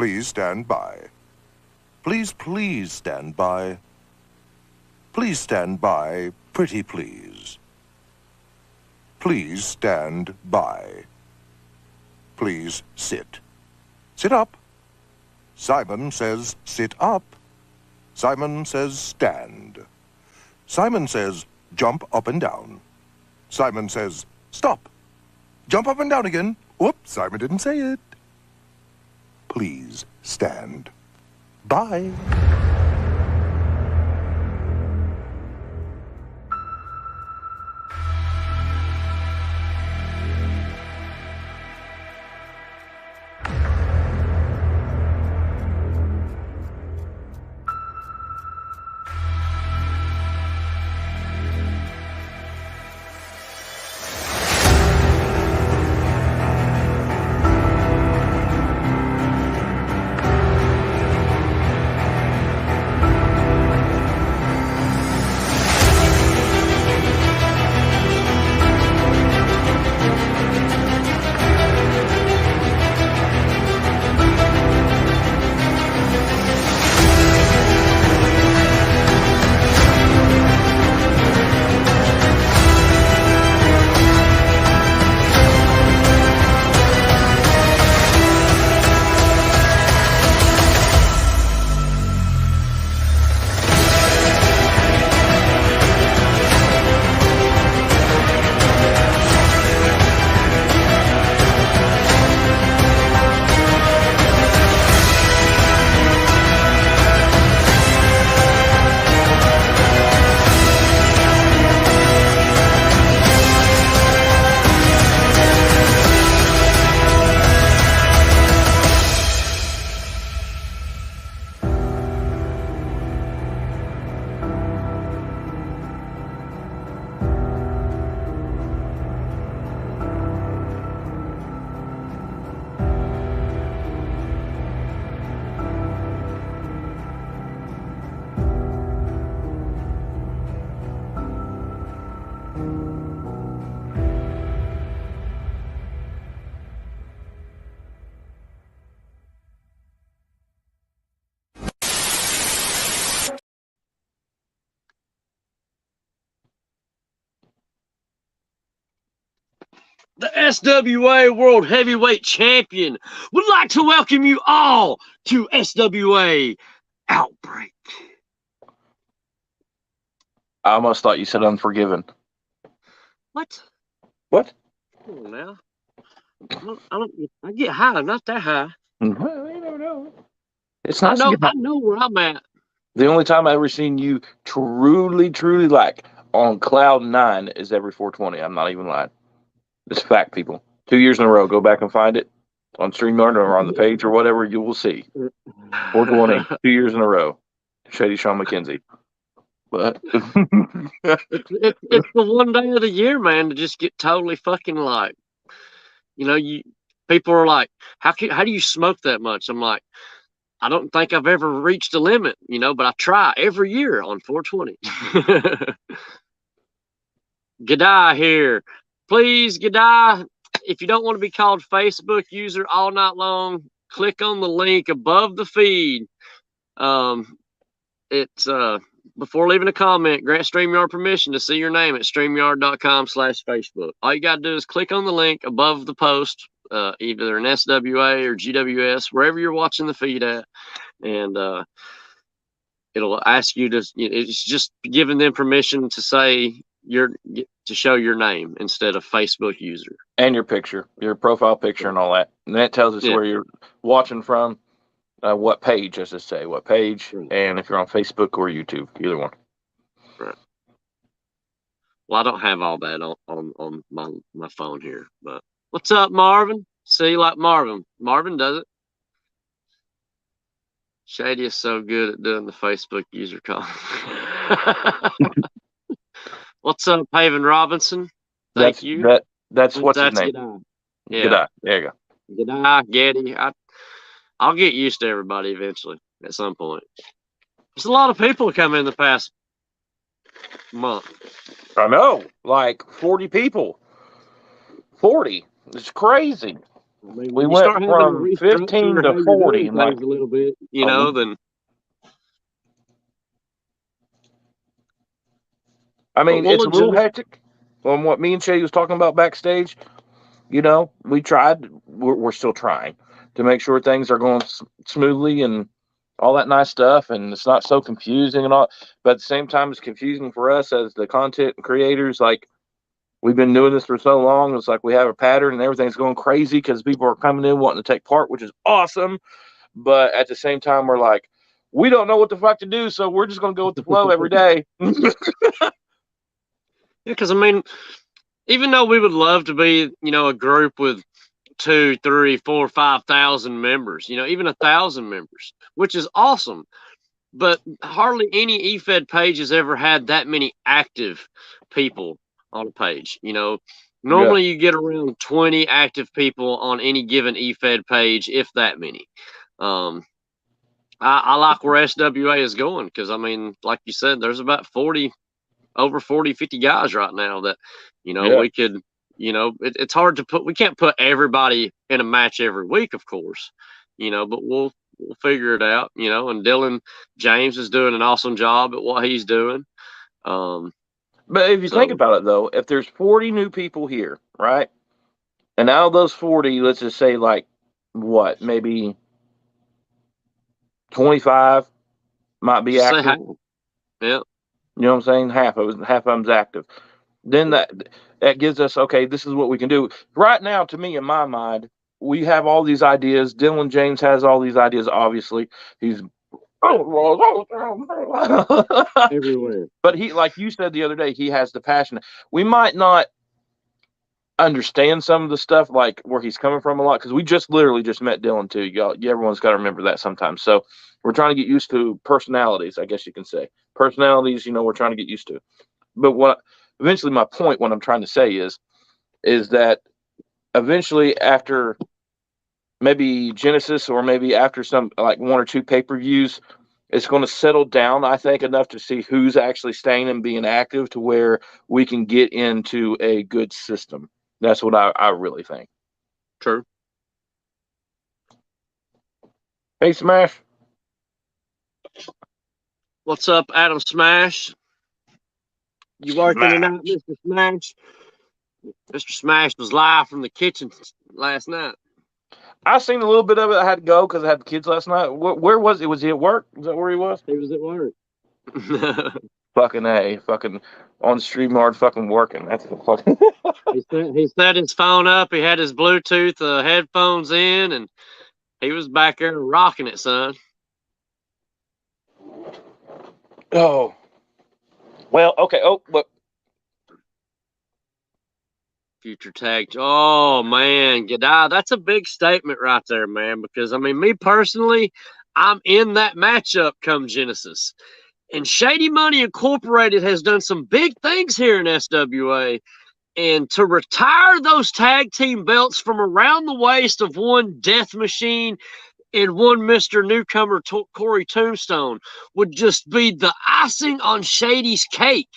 Please stand by. Please stand by. Please stand by, pretty please. Please stand by. Please sit. Sit up. Simon says sit up. Simon says stand. Simon says jump up and down. Simon says stop. Jump up and down again. Whoops, Simon didn't say it. Please stand by. The SWA World Heavyweight Champion would like to welcome you all to SWA Outbreak. I almost thought you said Unforgiven. What? What? Come on now. I get high, not that high. Well, you never know. It's nice. I know where I'm at. The only time I've ever seen you truly like on cloud 9 is every 420. I'm not even lying. It's fact, people. 2 years in a row. Go back and find it on StreamYard or on the page or whatever. You will see 420 2 years in a row. Shady Sean McKenzie. But it's the one day of the year, man, to just get totally fucking like, people are like, how do you smoke that much? I'm like, I don't think I've ever reached a limit, but I try every year on 420. G'day here. Please, G'day. If you don't want to be called Facebook user all night long, click on the link above the feed. It's before leaving a comment, grant StreamYard permission to see your name at StreamYard.com/Facebook. All you got to do is click on the link above the post, either an SWA or GWS, wherever you're watching the feed at, and it'll ask you to. It's just giving them permission to say to show your name instead of Facebook user and your picture, your profile picture, and all that. And that tells us where you're watching from. What page, as I say, what page, and if you're on Facebook or YouTube, either one. Right. Well, I don't have all that on my phone here, but what's up, Marvin? See, like Marvin. Marvin does it. Shady is so good at doing the Facebook user call. What's up, Haven Robinson? Thank you. That's what's his name. G'day. Yeah. G'day. There you go. G'day, Getty. I'll get used to everybody eventually at some point. There's a lot of people come in the past month. I know, like 40 people. 40. It's crazy. I mean, We when you went start having to from 15 restructure to how you're 40 doing in like, things a little bit, you know, then I but mean, we'll it's a little adjust. hectic. From what me and Shay was talking about backstage, you know, we tried, we're still trying to make sure things are going smoothly and all that nice stuff. And it's not so confusing and all, but at the same time, it's confusing for us as the content creators. Like, we've been doing this for so long. It's like we have a pattern and everything's going crazy because people are coming in wanting to take part, which is awesome. But at the same time, we're like, we don't know what the fuck to do. So we're just going to go with the flow every day. Yeah, because I mean, even though we would love to be, you know, a group with 2, 3, 4, 5,000 members, you know, even 1,000 members, which is awesome. But hardly any eFed page has ever had that many active people on a page. You know, Yeah. normally you get around 20 active people on any given eFed page, if that many. Um, I like where SWA is going because, I mean, like you said, there's about 40, over 40, 50 guys right now that, you know, Yeah. we could, you know, it's hard to put, we can't put everybody in a match every week, of course, you know, but we'll figure it out, you know, and Dylan James is doing an awesome job at what he's doing. But if you think So about it, though, if there's 40 new people here, right? And out of those 40, let's just say, like, what, maybe 25 might be just say hi. active. Yeah, You know what I'm saying? Half of them's active. Then that gives us, okay, this is what we can do. Right now, to me, in my mind, we have all these ideas. Dylan James has all these ideas, obviously. He's everywhere. but he, like you said the other day, he has the passion. We might not understand some of the stuff, like where he's coming from a lot, because we just literally just met Dylan too. Y'all, everyone's got to remember that sometimes. So we're trying to get used to personalities, I guess you can say. Personalities, you know, we're trying to get used to. But what eventually my point, what I'm trying to say is that eventually after maybe Genesis or maybe after some like one or two pay-per-views, it's going to settle down, I think, enough to see who's actually staying and being active to where we can get into a good system. That's what I really think. True. Hey, Smash. What's up, Adam Smash? You working tonight, Mr. Smash? Mr. Smash was live from the kitchen last night. I seen a little bit of it. I had to go because I had the kids last night. Where was it? Was he at work? Is that where he was? He was at work. Fucking A. Fucking on the StreamYard fucking working. That's the fucking. He set his phone up. He had his Bluetooth headphones in, and he was back there rocking it, son. Oh. Well, okay. Oh, look. Future tag. Oh man, Gadai, that's a big statement right there, man. Because I mean, me personally, I'm in that matchup come Genesis, and Shady Money Incorporated has done some big things here in SWA. And to retire those tag team belts from around the waist of one Death Machine and one Mr. Newcomer Corey Tombstone would just be the icing on Shady's cake.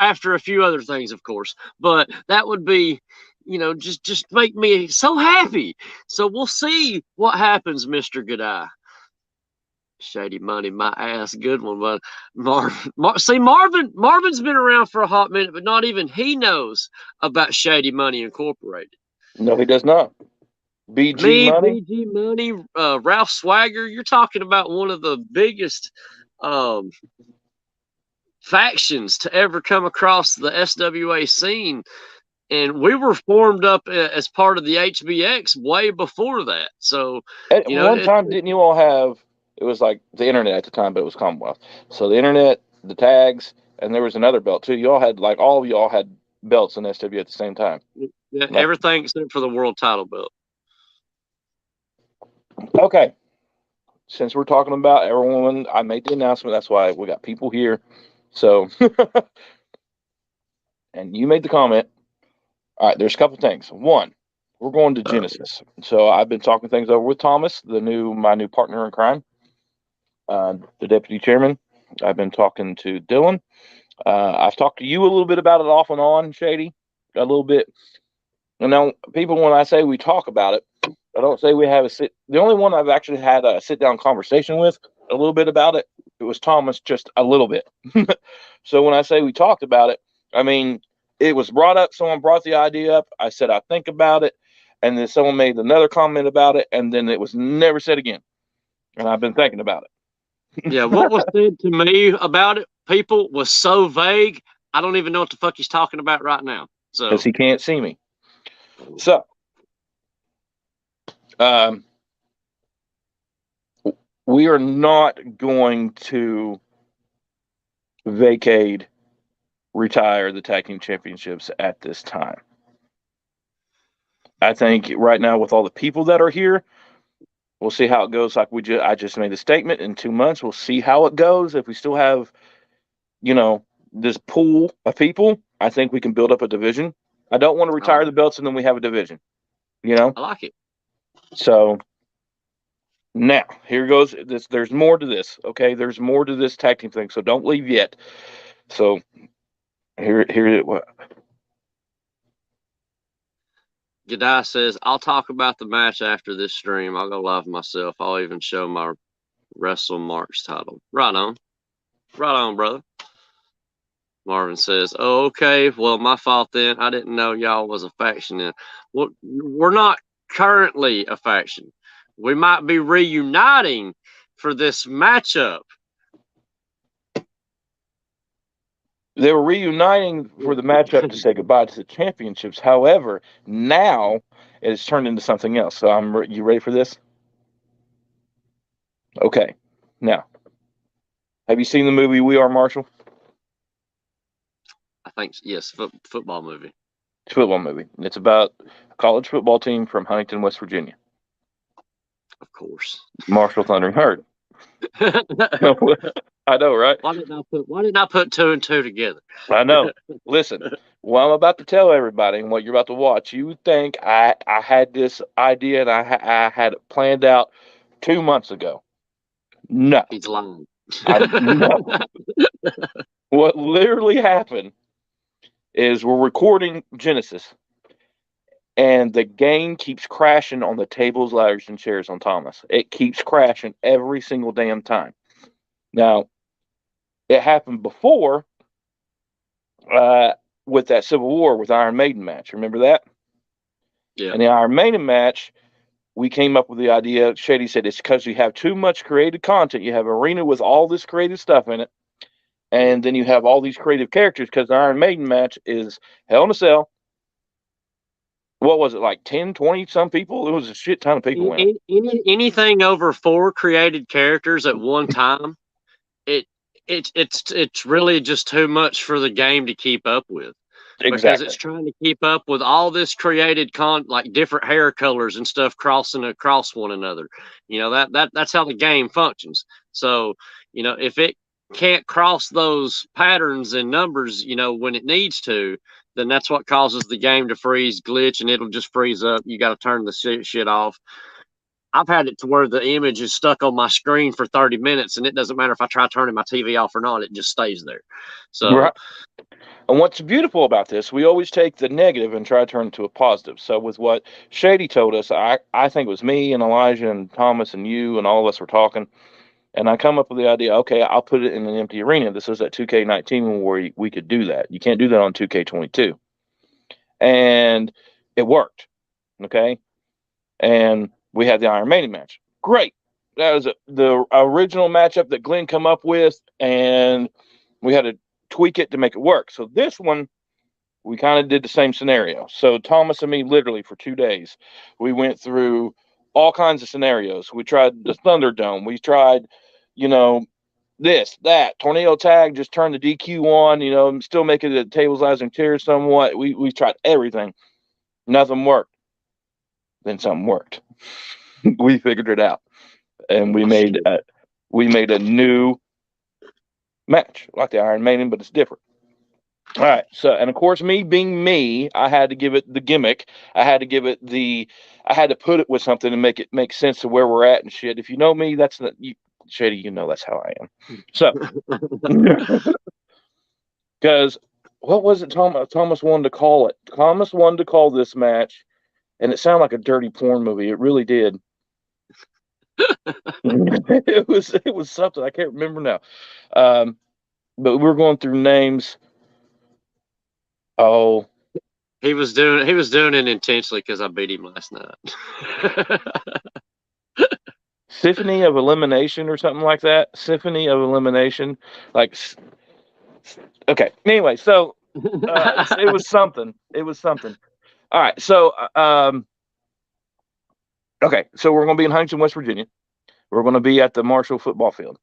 After a few other things, of course, but that would be, you know, just make me so happy. So we'll see what happens, Mr. Goodeye. Shady Money, my ass, good one. But Marvin's been around for a hot minute, but not even he knows about Shady Money Incorporated. No, he does not. BG Me, Money. BG Money, Ralph Swagger. You're talking about one of the biggest factions to ever come across the SWA scene. And we were formed up as part of the HBX way before that. So, At you know, one time, didn't you all have? It was like the internet at the time, but it was Commonwealth. So the internet, the tags, and there was another belt too. You all had like all of you all had belts in SW at the same time. yeah, Like, everything except for the world title belt. okay, since we're talking about everyone, I made the announcement. That's why we got people here. So, and you made the comment. All right, there's a couple things. One, we're going to Genesis. So I've been talking things over with Thomas, my new partner in crime, the deputy chairman. I've been talking to Dylan. I've talked to you a little bit about it off and on, Shady, a little bit. And now, people, when I say we talk about it, I don't say we have a sit. The only one I've actually had a sit down conversation with a little bit about it, it was Thomas, just a little bit. So when I say we talked about it, I mean, it was brought up. Someone brought the idea up. I said, I think about it. And then someone made another comment about it. And then it was never said again. And I've been thinking about it. Yeah, what was said to me about it, people, was so vague. I don't even know what the fuck he's talking about right now. So Because he can't see me. So, we are not going to retire the tag team championships at this time. I think right now, with all the people that are here, we'll see how it goes. Like I just made a statement. In 2 months, we'll see how it goes. If we still have, this pool of people, I think we can build up a division. I don't want to retire the belts and then we have a division. I like it. So now here goes this. There's more to this. Okay, there's more to this tag team thing. So don't leave yet. So here. Gadai says, I'll talk about the match after this stream. I'll go live myself. I'll even show my Wrestle Marks title. Right on. Right on, brother. Marvin says, oh, okay. Well, my fault then. I didn't know y'all was a faction then. Well, we're not currently a faction. We might be reuniting for this matchup. They were reuniting for the matchup to say goodbye to the championships. However, now it has turned into something else. So you ready for this? Okay. Now, have you seen the movie We Are Marshall? I think, yes, football movie. It's a football movie. It's about a college football team from Huntington, West Virginia. Of course. Marshall Thundering Herd. I know, right? Why didn't I put 2 and 2 together? I know. Listen, what I'm about to tell everybody and what you're about to watch, you think I had this idea and I had it planned out 2 months ago. No. He's lying. No. What literally happened is we're recording Genesis, and the game keeps crashing on the tables, ladders, and chairs on Thomas. It keeps crashing every single damn time. Now, it happened before with that Civil War with Iron Maiden match. Remember that? Yeah. And the Iron Maiden match, we came up with the idea. Shady said it's because you have too much creative content. You have an arena with all this creative stuff in it, and then you have all these creative characters because the Iron Maiden match is Hell in a Cell. What was it, like 10, 20 some people? It was a shit ton of people in it. Anything over 4 created characters at one time, it's really just too much for the game to keep up with. Exactly. Because it's trying to keep up with all this created like different hair colors and stuff crossing across one another. That's how the game functions. So, if it can't cross those patterns and numbers, when it needs to, then that's what causes the game to freeze, glitch, and it'll just freeze up. You got to turn the shit off. I've had it to where the image is stuck on my screen for 30 minutes, and it doesn't matter if I try turning my TV off or not. It just stays there. So, right. And what's beautiful about this, we always take the negative and try to turn it to a positive. So with what Shady told us, I think it was me and Elijah and Thomas and you and all of us were talking, and I come up with the idea, okay, I'll put it in an empty arena. This was at 2K19 where we could do that. You can't do that on 2K22. And it worked, okay? And we had the Iron Maiden match. Great. That was the original matchup that Glenn come up with, and we had to tweak it to make it work. So this one, we kind of did the same scenario. So Thomas and me, literally for 2 days, we went through all kinds of scenarios. We tried the Thunderdome. We tried, this, that, tornado tag, just turn the DQ on, still make it a tables, ladders, and chairs somewhat. We tried everything. Nothing worked. Then something worked. We figured it out. And we made a new match, like the Iron Maiden, but it's different. All right. So, and of course, me being me, I had to give it the gimmick. I had to put it with something to make it make sense of where we're at and shit. If you know me, that's not you, Shady. That's how I am. So, because what was it Thomas wanted to call it? Thomas wanted to call this match, and it sounded like a dirty porn movie. It really did. It was something I can't remember now. But we're going through names. Oh, he was doing it intentionally because I beat him last night. Symphony of Elimination or something like that. Symphony of Elimination. Okay. Anyway, so it was something. It was something. All right. So okay. So we're going to be in Huntington, West Virginia. We're going to be at the Marshall football field.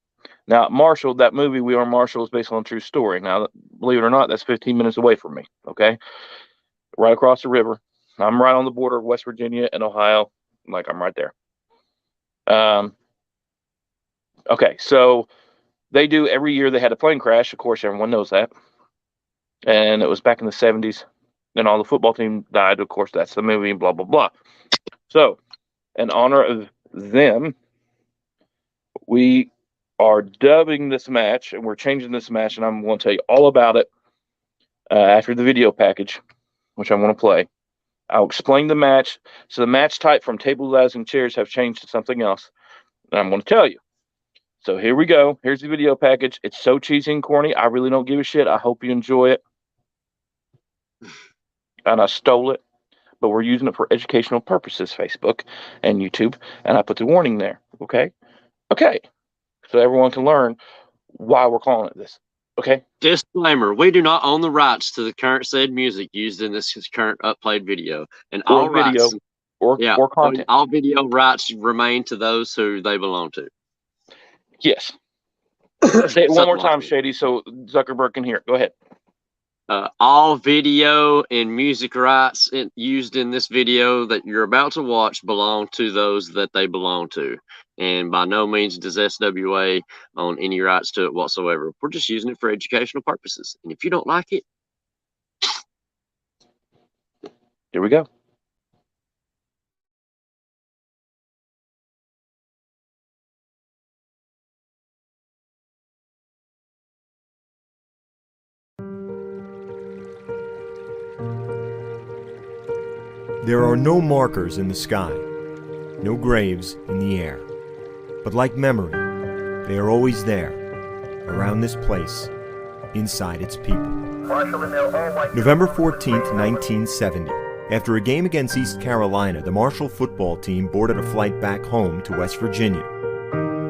Now, Marshall, that movie We Are Marshall is based on a true story. Now, believe it or not, that's 15 minutes away from me. Okay. Right across the river. I'm right on the border of West Virginia and Ohio. Like, I'm right there. Okay. So they do every year. They had a plane crash. Of course, everyone knows that. And it was back in the 70s. And all the football team died. Of course, that's the movie, blah, blah, blah. So, in honor of them, we are dubbing this match, and we're changing this match, and I'm going to tell you all about it after the video package, which I'm going to play. I'll explain the match. So the match type from tables, ladders, and chairs have changed to something else, and I'm going to tell you. So here we go. Here's the video package. It's so cheesy and corny. I really don't give a shit. I hope you enjoy it. And I stole it, but we're using it for educational purposes, Facebook and YouTube, and I put the warning there. Okay? Okay. So everyone can learn why we're calling it this. Okay? Disclaimer: we do not own the rights to the current said music used in this current upplayed video, and all video, rights or content. all video rights remain to those who they belong to. Yes. Say it one more time, Shady, so Zuckerberg can hear it. Go ahead. All video and music rights used in this video that you're about to watch belong to those that they belong to. And by no means does SWA own any rights to it whatsoever. We're just using it for educational purposes. And if you don't like it, here we go. There are no markers in the sky, no graves in the air. But like memory, they are always there, around this place, inside its people. November 14th, 1970. After a game against East Carolina, the Marshall football team boarded a flight back home to West Virginia.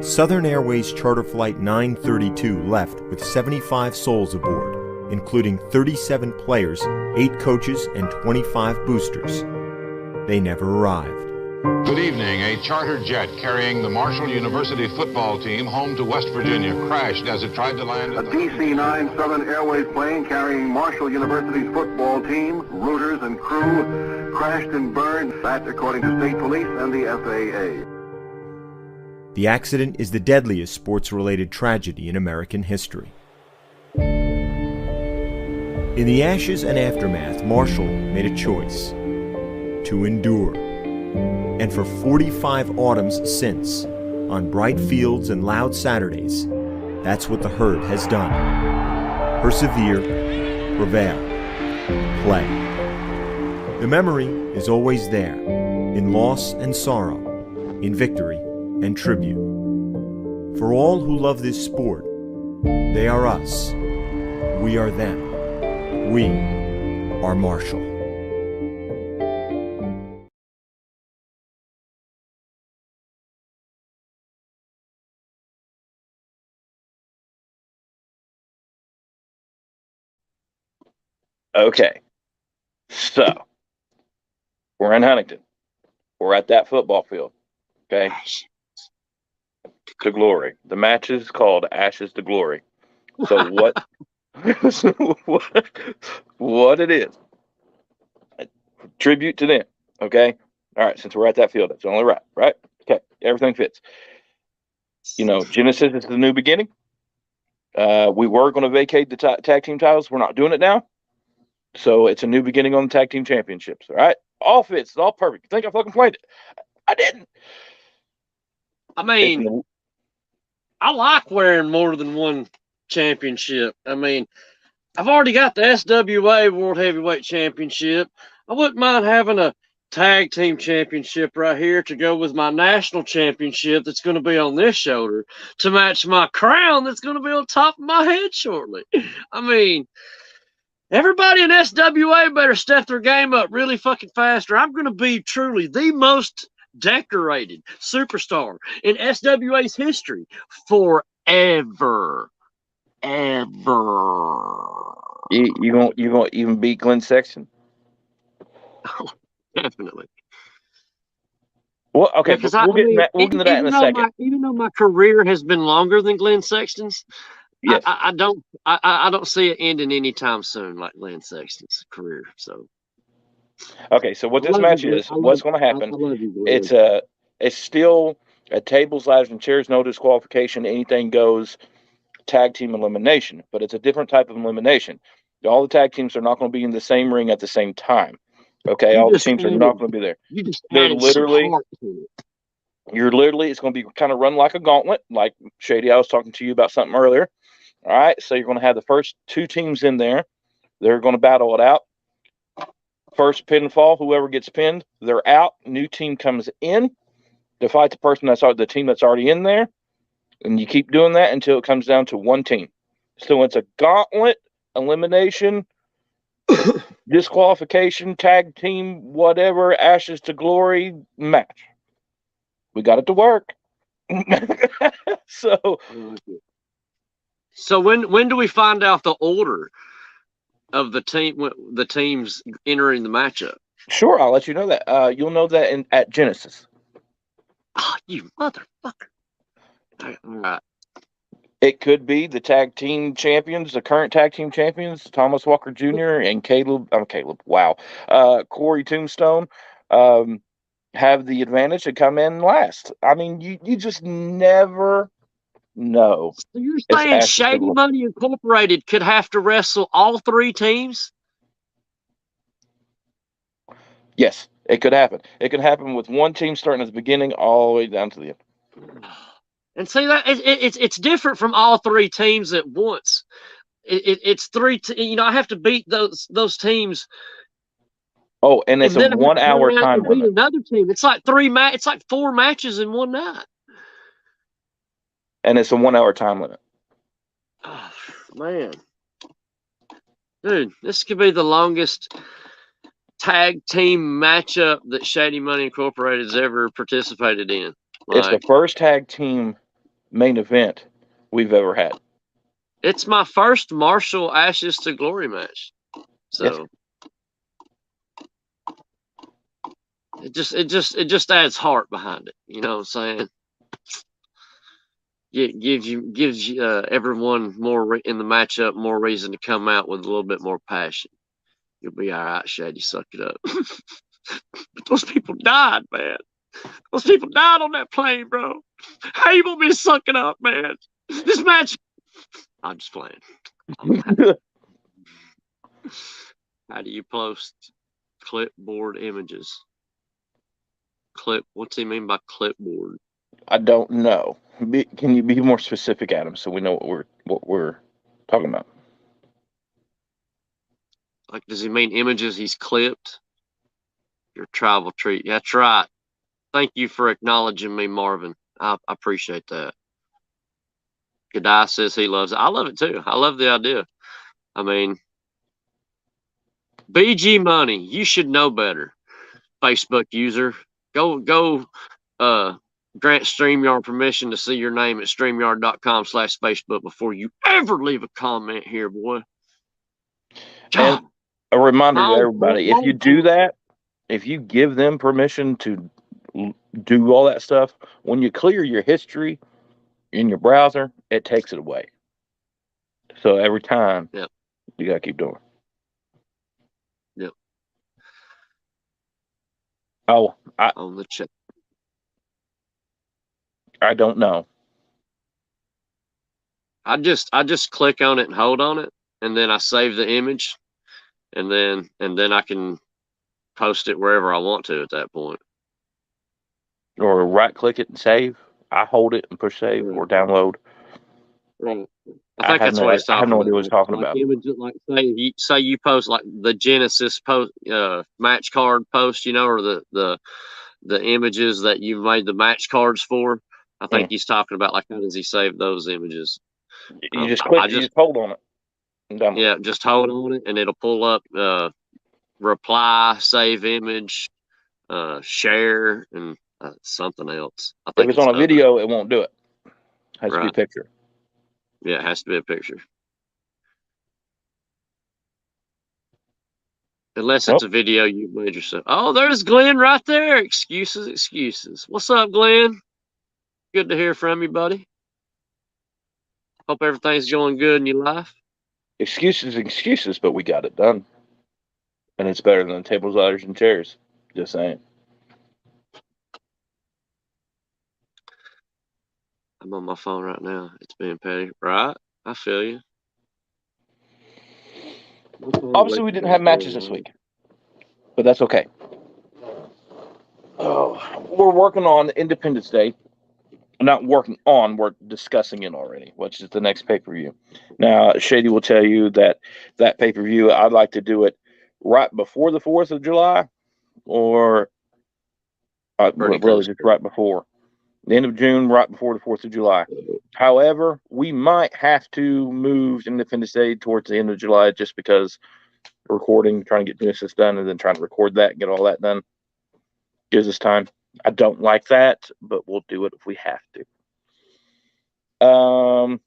Southern Airways Charter Flight 932 left with 75 souls aboard, including 37 players, 8 coaches, and 25 boosters. They never arrived. Good evening. A charter jet carrying the Marshall University football team home to West Virginia crashed as it tried to land. A DC-9 Southern Airways plane carrying Marshall University's football team, routers, and crew crashed and burned. That's according to state police and the FAA. The accident is the deadliest sports-related tragedy in American history. In the ashes and aftermath, Marshall made a choice: to endure. And for 45 autumns since, on bright fields and loud Saturdays, that's what the herd has done. Persevere, prevail, play. The memory is always there, in loss and sorrow, in victory and tribute. For all who love this sport, they are us, we are them, we are Marshall. Okay, so we're in Huntington. We're at that football field. Okay, to glory. The match is called Ashes to Glory. So what? What it is? A tribute to them. Okay. All right. Since we're at that field, that's only right. Right. Okay. Everything fits. You know, Genesis is the new beginning. We were going to vacate the tag team titles. We're not doing it now. So it's a new beginning on the tag team championships. All right. All fits. It's all perfect. You think I fucking played it? I didn't. I mean, I like wearing more than one championship. I mean, I've already got the SWA World Heavyweight Championship. I wouldn't mind having a tag team championship right here to go with my national championship that's going to be on this shoulder to match my crown that's going to be on top of my head shortly. I mean, everybody in SWA better step their game up really fucking fast, or I'm going to be truly the most decorated superstar in SWA's history forever. Ever. You gonna even beat Glenn Sexton? Oh, definitely. Well, okay, Because we'll get into that in a second. Even though my career has been longer than Glenn Sexton's, Yes. I don't see it ending anytime soon like Glenn Sexton's career. So okay, so what this match is, what's going to happen? I love you, Glenn. It's still a tables, ladders, and chairs, no disqualification, anything goes, tag team elimination, but it's a different type of elimination. All the tag teams are not going to be in the same ring at the same time. Okay, all the teams are not going to be there. You just They're added literally, some heart to it. it's going to be kind of run like a gauntlet, like Shady, I was talking to you about something earlier. All right, so you're going to have the first two teams in there. They're going to battle it out. First pinfall, whoever gets pinned, they're out. New team comes in to fight the team that's already in there. And you keep doing that until it comes down to one team. So it's a gauntlet, elimination, disqualification, tag team, whatever, ashes to glory match. We got it to work. So when do we find out the order of the teams entering the matchup? Sure, I'll let you know that. You'll know that at Genesis. Oh, you motherfucker. All right. It could be the tag team champions, the current tag team champions, Thomas Walker Jr. and Corey Tombstone, have the advantage to come in last. I mean, you just never know. So you're saying Shady Money Incorporated could have to wrestle all three teams? Yes, it could happen. It could happen with one team starting at the beginning all the way down to the end. And see that it's different from all three teams at once. It's three. I have to beat those teams. Oh, and it's a 1 hour time limit. Beat another team. It's like It's like 4 matches in one night. And it's a 1 hour time limit. Oh, man, dude, this could be the longest tag team matchup that Shady Money Incorporated has ever participated in. It's the first tag team main event we've ever had. It's my first Marshall Ashes to Glory match. So yes. It just adds heart behind it. You know what I'm saying? It gives you everyone more in the matchup more reason to come out with a little bit more passion. You'll be all right, Shady. Suck it up. But those people died, man. Those people died on that plane, bro. How you want me to suck it up, man? This match. I'm just playing. How do you post clipboard images? What's he mean by clipboard? I don't know. Can you be more specific, Adam, so we know what we're talking about? Like, does he mean images he's clipped? Your travel treat. That's right. Thank you for acknowledging me, Marvin. I appreciate that. Godai says he loves it. I love it too. I love the idea. I mean, BG Money, you should know better. Facebook user, go grant StreamYard permission to see your name at StreamYard.com/Facebook before you ever leave a comment here, boy. And a reminder to everybody, if you do that, if you give them permission to do all that stuff, when you clear your history in your browser, it takes it away. So every time, you got to keep doing it. Yep. Oh, on the chat. I don't know. I just click on it and hold on it, and then I save the image, and then I can post it wherever I want to at that point. Or right click it and save. I hold it and push save or download. Right. I think that's what he's talking I have no about. idea what he's talking Like about. images, like say you post like the Genesis post, match card post, or the images that you made the match cards for. I think he's talking about like how does he save those images? You just click, you just hold on it. Yeah, just hold on it, and it'll pull up reply, save image, share, and something else. I think if it's on a video, it won't do it. It has to be a picture. Yeah, it has to be a picture. Unless it's a video you've made yourself. Oh, there's Glenn right there. Excuses. What's up, Glenn? Good to hear from you, buddy. Hope everything's going good in your life. Excuses, but we got it done. And it's better than tables, ladders, and chairs. Just saying. I'm on my phone right now. It's being petty. Right? I feel you. Obviously, we didn't have matches this week. But that's okay. Oh, we're working on Independence Day. Not working on, we're discussing it already, which is the next pay-per-view. Now, Shady will tell you that pay-per-view, I'd like to do it right before the 4th of July, or really just right before. The end of June, right before the 4th of July. However, we might have to move Independence Day towards the end of July just because recording, trying to get this done, and then trying to record that and get all that done gives us time. I don't like that, but we'll do it if we have to.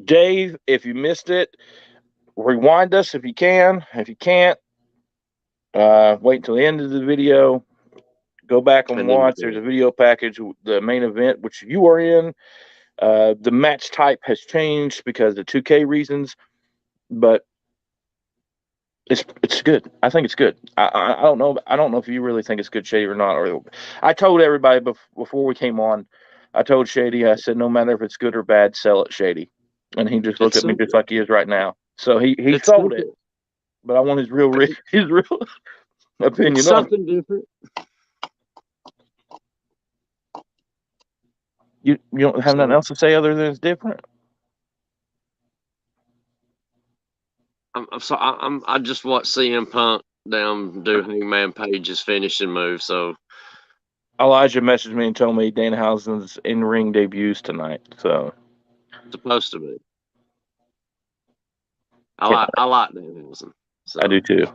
Dave, if you missed it, rewind us if you can. If you can't, wait until the end of the video. Go back and watch. There's a video package, the main event, which you are in. The match type has changed because of 2K reasons, but it's good. I think it's good. I don't know. I don't know if you really think it's good, Shady, or not. Or I told everybody before we came on. I told Shady, I said, no matter if it's good or bad, sell it, Shady. And he just looked at me just like he is right now. So he sold it, but I want his real opinion. It's something different. You don't have nothing else to say other than it's different. I'm sorry. I just watched CM Punk do Hangman Page's finishing move. So Elijah messaged me and told me Danhausen's in-ring debuts tonight. So supposed to be. I like Danhausen. So. I do too.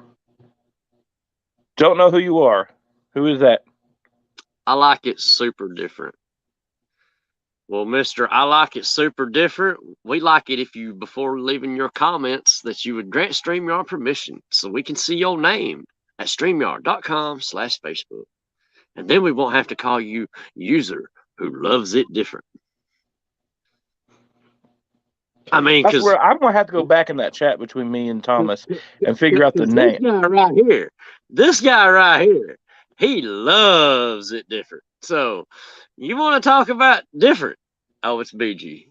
Don't know who you are. Who is that? I like it super different. Well, Mr. I like it super different. We like it if you, before leaving your comments, that you would grant StreamYard permission so we can see your name at StreamYard.com/Facebook. And then we won't have to call you user who loves it different. I mean, because I'm going to have to go back in that chat between me and Thomas and figure out the name. This guy right here, he loves it different. So you want to talk about different? Oh, it's BG.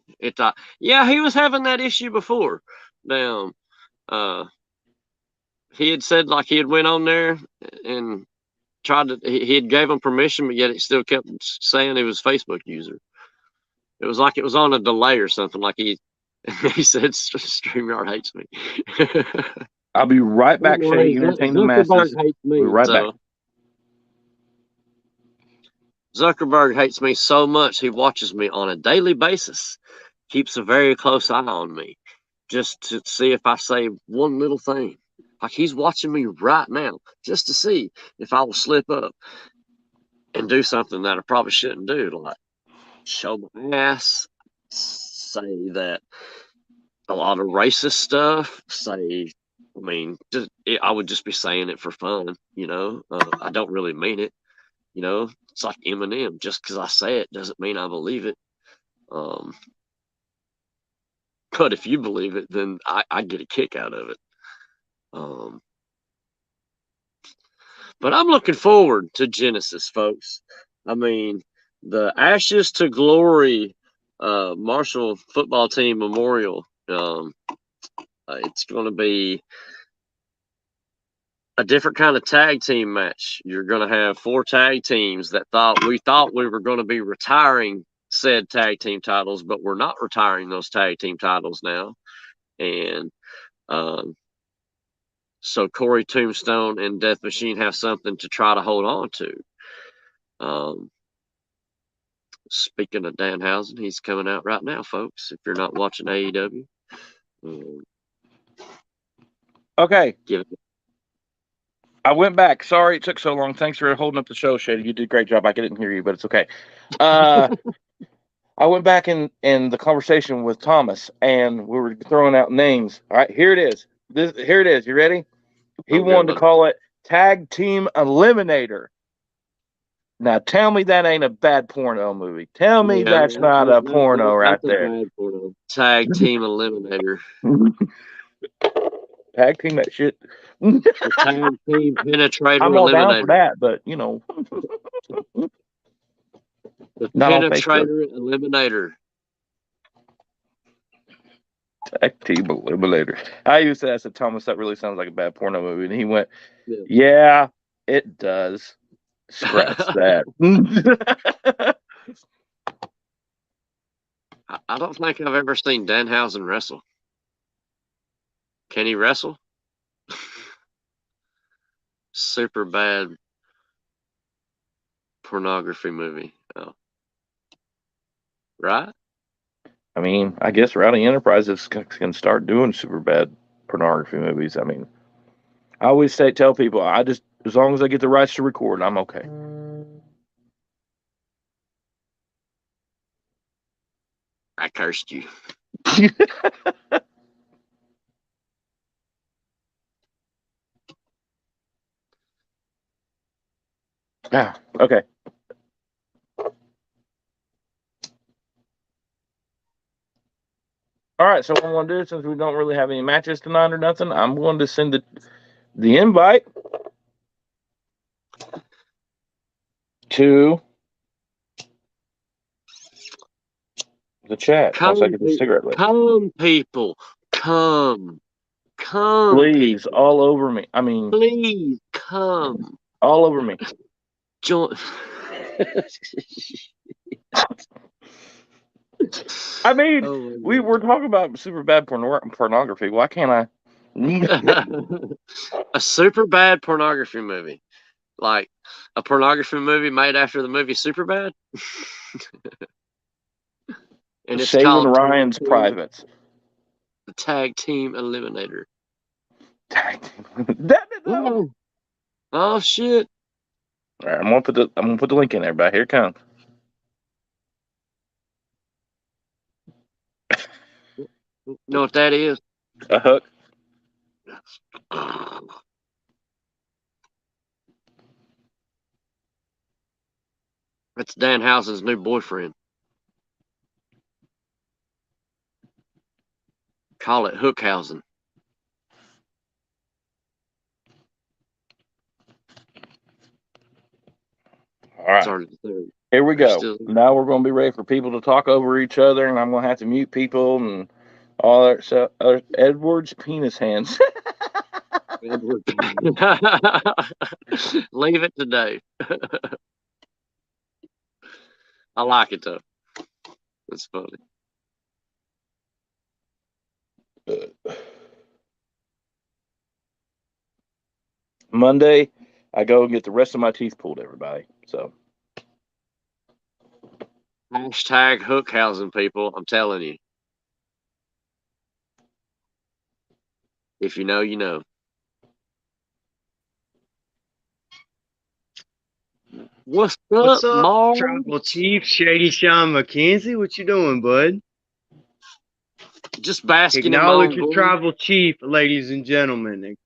Yeah, he was having that issue before. He had said like he had went on there and tried to. He had gave him permission, but yet it still kept saying he was a Facebook user. It was like it was on a delay or something. Like he said, StreamYard hates me. I'll be right back, Shady. Entertain the masses. Hates me, we'll be right back. Zuckerberg hates me so much he watches me on a daily basis, keeps a very close eye on me, just to see if I say one little thing. Like he's watching me right now, just to see if I will slip up and do something that I probably shouldn't do, like show my ass, say that a lot of racist stuff, I would just be saying it for fun, I don't really mean it. It's like Eminem. Just because I say it doesn't mean I believe it. But if you believe it, then I get a kick out of it. But I'm looking forward to Genesis, folks. I mean, the Ashes to Glory Marshall football team memorial. It's going to be a different kind of tag team match. You're going to have 4 tag teams that we thought we were going to be retiring said tag team titles, but we're not retiring those tag team titles now. And so Corey Tombstone and Death Machine have something to try to hold on to. Speaking of Danhausen, he's coming out right now, folks. If you're not watching AEW, Okay. give it. I went back. Sorry it took so long. Thanks for holding up the show, Shady. You did a great job. I couldn't hear you, but it's okay. I went back in the conversation with Thomas, and we were throwing out names. All right, here it is. Here it is. You ready? He wanted to call it Tag Team Eliminator. Now, tell me that ain't a bad porno movie. Tell me that's not a porno right there. Bad porno. Tag Team Eliminator. Tag team that shit. The Tag Team Penetrator I'm all Eliminator. down for that, but you know. The Not on Penetrator Eliminator. Tag Team Eliminator. I used to ask Thomas, that really sounds like a bad porno movie. And he went, yeah, it does. Scratch that. I don't think I've ever seen Danhausen wrestle. Can he wrestle? Super bad pornography movie. Oh. Right? I mean, I guess Rowdy Enterprises can start doing super bad pornography movies. I mean, I always tell people, as long as I get the rights to record, I'm okay. I cursed you. Yeah, okay. All right, so what I'm going to do, since we don't really have any matches tonight or nothing, I'm going to send the invite to the chat. Come, Once I get the cigarette lit. Come, people. Come. Please, people. all over me. I mean, please come. All over me. Join. I mean, we were talking about super bad pornography. Why can't I? A super bad pornography movie. Like a pornography movie made after the movie Superbad. And it's Saving called Ryan's Privates. The Tag Team Eliminator. Tag Team. Oh shit. All right, I'm gonna put the link in there, but here it comes. You know what that is? A hook. That's Danhausen's new boyfriend. Call it Hookhausen. All right. Here we go. Now we're going to be ready for people to talk over each other, and I'm going to have to mute people and all that stuff. Edward's penis hands. Edward. Leave it today. I like it though. It's funny. Monday, I go and get the rest of my teeth pulled, everybody. So. Hashtag Hookhausen, people. I'm telling you. If you know, you know. What's up, Marv? Tribal Chief Shady Sean McKenzie? What you doing, bud? Just basking Acknowledge in your my Tribal Chief, ladies and gentlemen.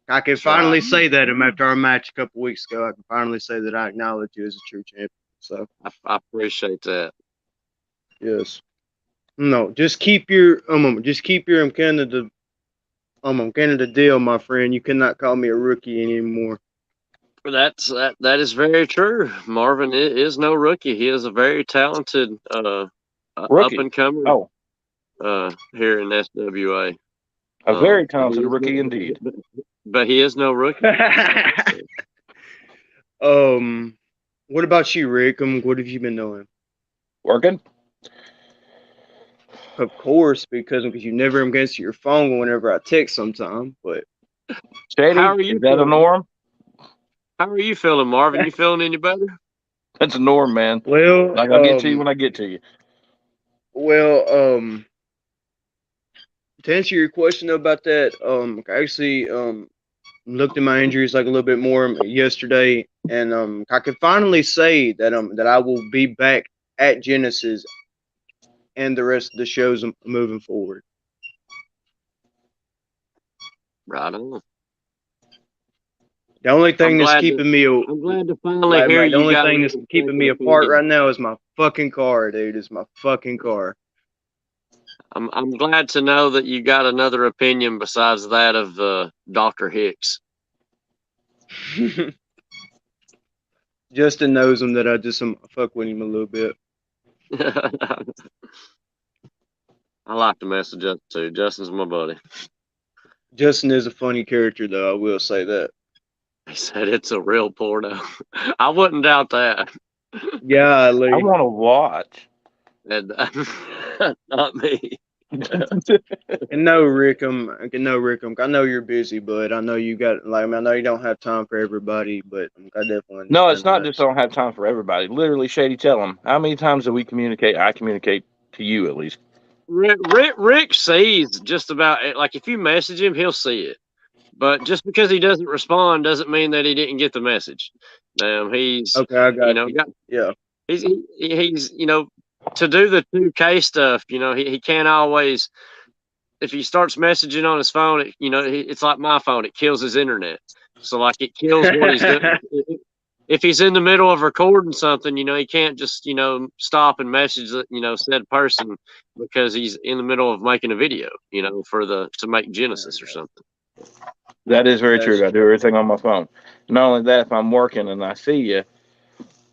I can finally say that after our match a couple weeks ago. I can finally say that I acknowledge you as a true champion. So I appreciate that. Yes. No, just keep your Canada deal, my friend. You cannot call me a rookie anymore. That is very true. Marvin is no rookie. He is a very talented up and comer here in SWA. A very talented rookie indeed. But he is no rookie. What about you, Rick? What have you been doing? Working? Of course, because you never am against your phone whenever I text sometime. But Shady, How are you is that a feeling? norm? How are you feeling, Marvin? You feeling any better? That's a norm, man. well, Like, I'll get to you when I get to you. well, to answer your question about that, I actually looked at my injuries like a little bit more yesterday, and I can finally say that I will be back at Genesis and the rest of the shows moving forward. Right on. The only thing that's glad keeping me I'm glad to finally hear the you only got thing that's another keeping me second apart opinion. right now is my fucking car, dude. It's my fucking car. I'm glad to know that you got another opinion besides that of Dr. Hicks. Justin knows him that I just fuck with him a little bit. I like to message up too. Justin's my buddy. Justin is a funny character, though. I will say that. He said it's a real porno. I wouldn't doubt that. Golly. I want to watch. And, not me. And no, Rickham. I know you're busy, but I know you got I know you don't have time for everybody, but I definitely No, it's not understand just I don't have time for everybody. Literally, Shady, tell him. How many times do we communicate? I communicate to you at least. Rick sees just about it. Like if you message him, he'll see it. But just because he doesn't respond doesn't mean that he didn't get the message. He's Okay, I got you. Yeah. He's to do the 2K stuff. He can't always. If he starts messaging on his phone, it's like my phone. It kills his internet. So like it kills what he's doing. If he's in the middle of recording something, he can't just stop and message said person because he's in the middle of making a video, to make Genesis or something. That is very true. I do everything on my phone. Not only that, if I'm working and I see you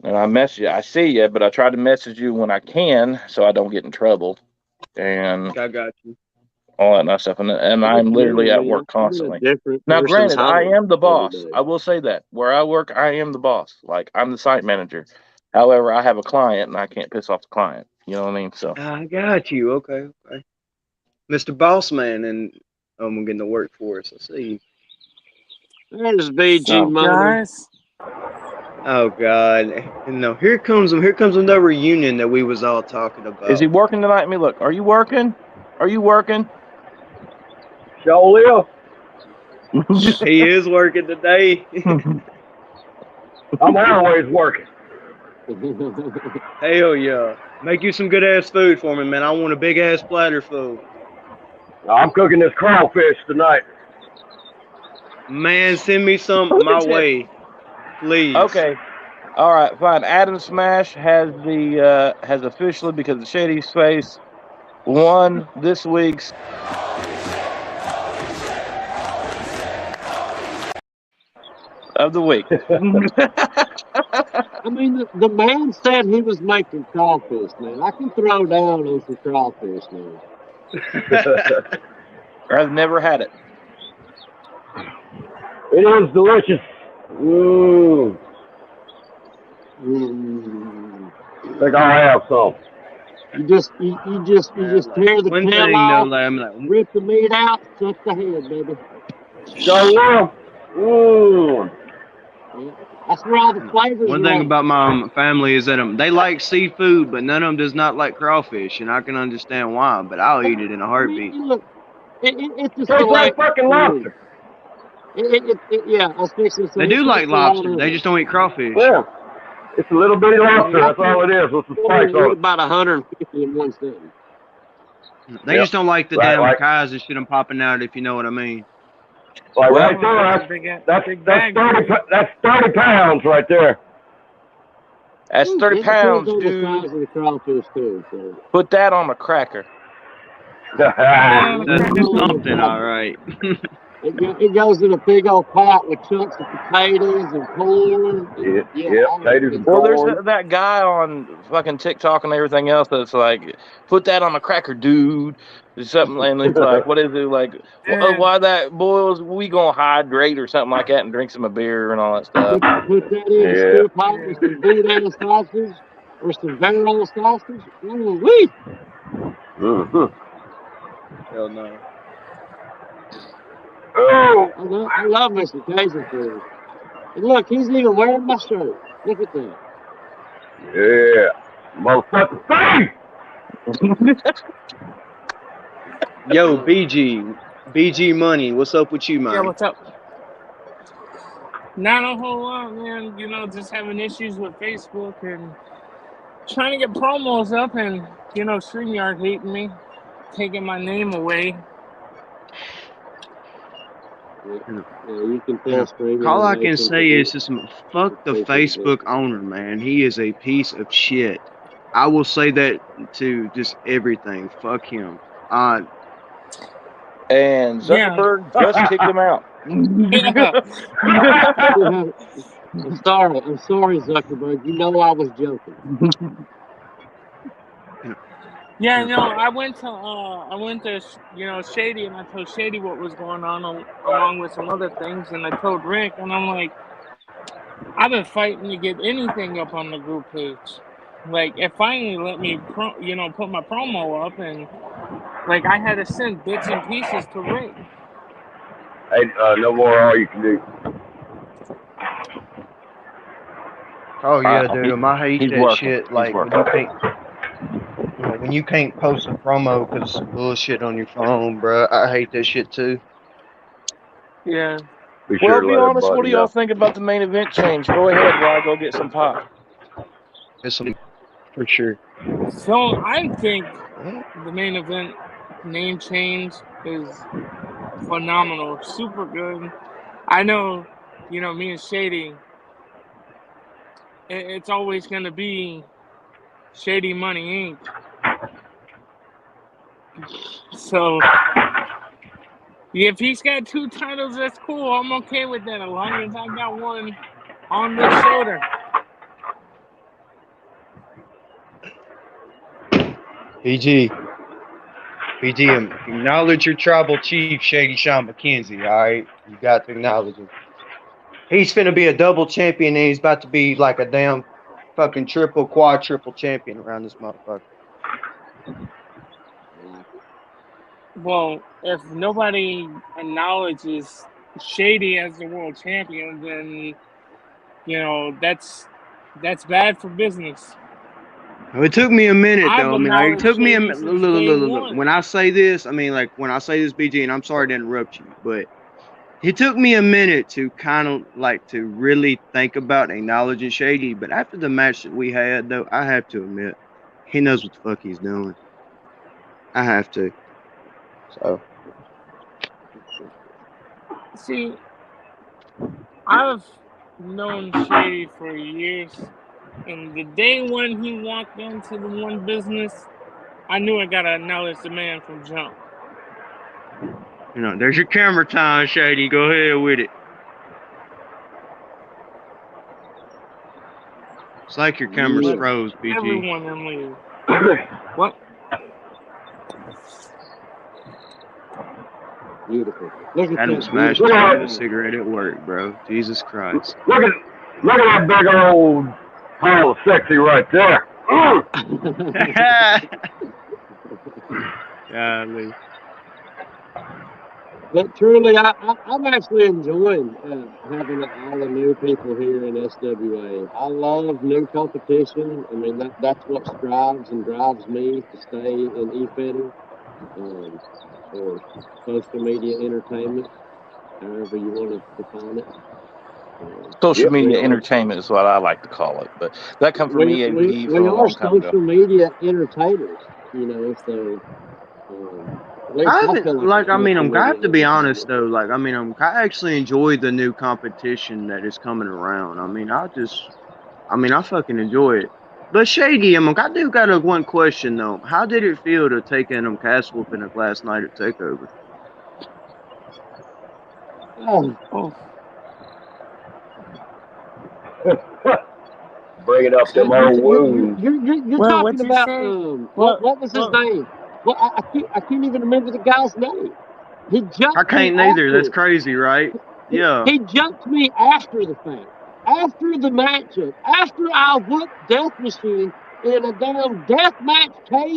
and I message you, I see you, but I try to message you when I can so I don't get in trouble. And I got you. all that nice stuff. And I'm literally at work constantly. Now, granted, I am the boss. I will say that. Where I work, I am the boss. Like, I'm the site manager. However, I have a client, and I can't piss off the client. You know what I mean? So I got you. Okay. Mr. Bossman, and I'm getting to work for us. I see. There's BG guys. Oh God! No, here comes another reunion that we was all talking about. Is he working tonight? Let me look. Are you working? Are you working? Show He is working today. I'm always working. Hell yeah! Make you some good ass food for me, man. I want a big ass platter full. I'm cooking this crawfish tonight. Man, send me some my way, please. Okay. All right, fine. Adam Smash has officially, because of Shady's face, won this week's of the week. I mean, the man said he was making crawfish, man. I can throw down on some crawfish, man. I've never had it. It is delicious. Ooh. I think I'll have some. You just tear the One tail thing, off, though, rip the meat out, suck the head, baby. Show will. Ooh. Yeah. That's where all the flavors One are thing at. about my family is that they like seafood, but none of them does not like crawfish, and I can understand why. But I'll eat it in a heartbeat. Look, it's just Tastes like fucking lobster. Yeah, I was fixing to say. They do like lobster. They just don't eat crawfish. Yeah. It's a little bitty lobster. That's all it is with the spice on it. About 150 in one sitting. They just don't like the damn right. Kais and shit I'm popping out, if you know what I mean. Like right there, that's 30 pounds right there. That's 30 pounds, The dude. size of the crawfish too, so. Put that on a cracker. That's something, all right. It goes in a big old pot with chunks of potatoes and corn. Yeah, potatoes and Well, corn. there's that guy on fucking TikTok and everything else that's like, put that on a cracker, dude. Or something, and it's like, what is it like? Why that boils? We gonna hydrate or something like that and drink some beer and all that stuff. Put that in a stew pot with some good ass sausage. or some barrel sausage. Ooh, wee! Hell no. Oh, I love Mr. Cajun food. And look, he's even wearing my shirt. Look at that. yeah. Motherfucker, face! Yo, BG Money, what's up with you, man? Yeah, what's up? Not a whole lot, man. You know, just having issues with Facebook and trying to get promos up, and you know, StreamYard hating me, taking my name away. Yeah, you can tell StreamYard. All I can say is just fuck the Facebook owner, man. He is a piece of shit. I will say that to just everything. Fuck him. And Zuckerberg just kicked him out. I'm sorry, Zuckerberg. You know I was joking. Yeah, no, I went to you know, Shady, and I told Shady what was going on along with some other things, and I told Rick, and I'm like, I've been fighting to get anything up on the group page. Like, it finally let me, you know, put my promo up, and like I had to send bits and pieces to Rick. Hey, no more all you can do. Oh yeah, dude. I hate that working. shit. Like when you can't post a promo because of bullshit on your phone, bro. I hate that shit too. Yeah. Well, to be honest, what do y'all think about the main event change? Go ahead while I go get some pop. It's for sure. So I think the main event name change is phenomenal, super good. I know, you know, me and Shady, it's always going to be Shady Money Inc. So if he's got 2 titles, that's cool. I'm okay with that as long as I got one on this shoulder. BG, acknowledge your tribal chief, Shady Sean McKenzie, all right? You got to acknowledge him. He's finna be a double champion, and he's about to be like a damn fucking quadruple champion around this motherfucker. Well, if nobody acknowledges Shady as the world champion, then, you know, that's bad for business. It took me a minute, though. I mean, like, it took me a minute. Look. When I say this, BG, and I'm sorry to interrupt you, but it took me a minute to kind of like to really think about acknowledging Shady. But after the match that we had, though, I have to admit, he knows what the fuck he's doing. I have to. So. See, I've known Shady for years. And the day when he walked into the one business, I knew I gotta acknowledge the man from jump. You know, there's your camera time, Shady. Go ahead with it. It's like your camera's froze, BG. Everyone in leave. What? Beautiful. Adam smashed a cigarette at work, bro. Jesus Christ. Look at that big old pile of sexy right there. Golly. But truly, I'm actually enjoying having all the new people here in SWA. I love new competition. I mean, that's what strives and drives me to stay in e-fitting or social media entertainment, however you want to define it. Social media entertainment is what I like to call it, but that comes from EAP for a long time ago. We are social media entertainers, you know, so... I have to be honest though. Like, I mean, I actually enjoy the new competition that is coming around. I mean, I fucking enjoy it. But Shady, I do got one question though. How did it feel to take in Cass whooping up last night at Takeover? Oh. Bringing up them old wounds. You're talking about what was his name? Well, I can't even remember the guy's name. He jumped. I can't neither. That's crazy, right? Yeah. He jumped me after the fact, after the matchup, after I whooped Death Machine. in a damn death match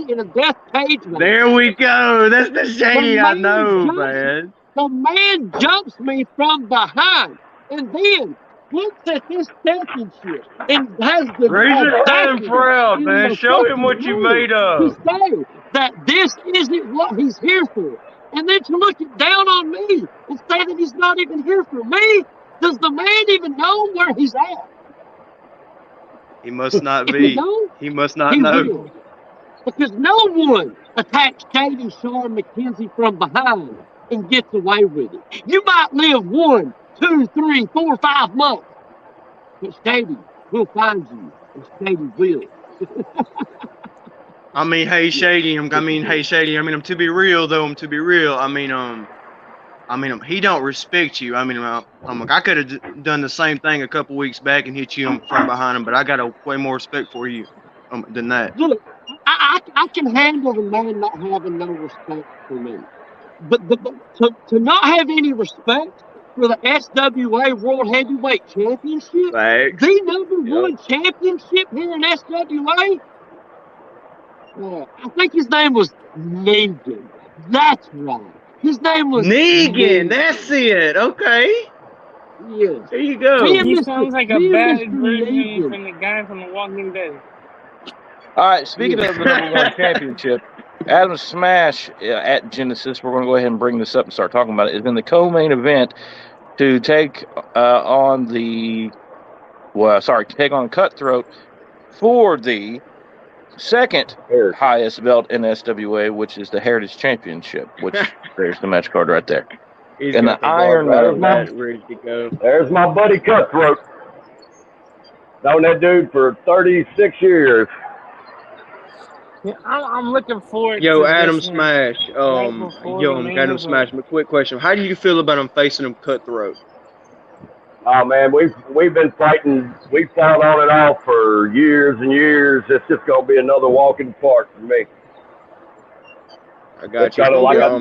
in a death cage match. There we go. That's the Shady I man know, jumps- man. The man jumps me from behind and then looks at this championship and has the Raise your hand audacity proud, and man. the Show him fucking what you nerve made of. to say that this isn't what he's here for. And then to look down on me and say that he's not even here for me. Does the man even know where he's at? He must not If be. he don't, He must not he know. will. Because no one attacks Shady Sean McKenzie from behind and gets away with it. You might live 1, 2, 3, 4, 5 months, but Shady will find you, and Shady will. I mean, hey Shady. To be real though. To be real. He don't respect you. I could have done the same thing a couple weeks back and hit you from behind him, but I got way more respect for you than that. Look, I can handle the man not having no respect for me. But to not have any respect for the SWA World Heavyweight Championship, Facts. the #1 championship here in SWA, I think his name was Negan. That's right. His name was Negan. That's it. Okay. Yes. There you go. He sounds like a bad version Negan. from the guy from The Walking Dead. All right, speaking of the #1 championship, Adam Smash at Genesis, we're going to go ahead and bring this up and start talking about it, is in the co-main event to take on Cutthroat for the second highest belt in SWA, which is the Heritage Championship, which there's the match card right there. He's And got the Iron Man. ready to go. There's my buddy Cutthroat. Known that dude for 36 years. Yeah, I'm looking forward Yo, to Adam this one. Smash. before the main Adam event. Smash. A quick question. How do you feel about him facing him Cutthroat? Oh man, we've been fighting. We fought on and off for years and years. It's just gonna be another walk in the park for me. I got It's you. kinda like a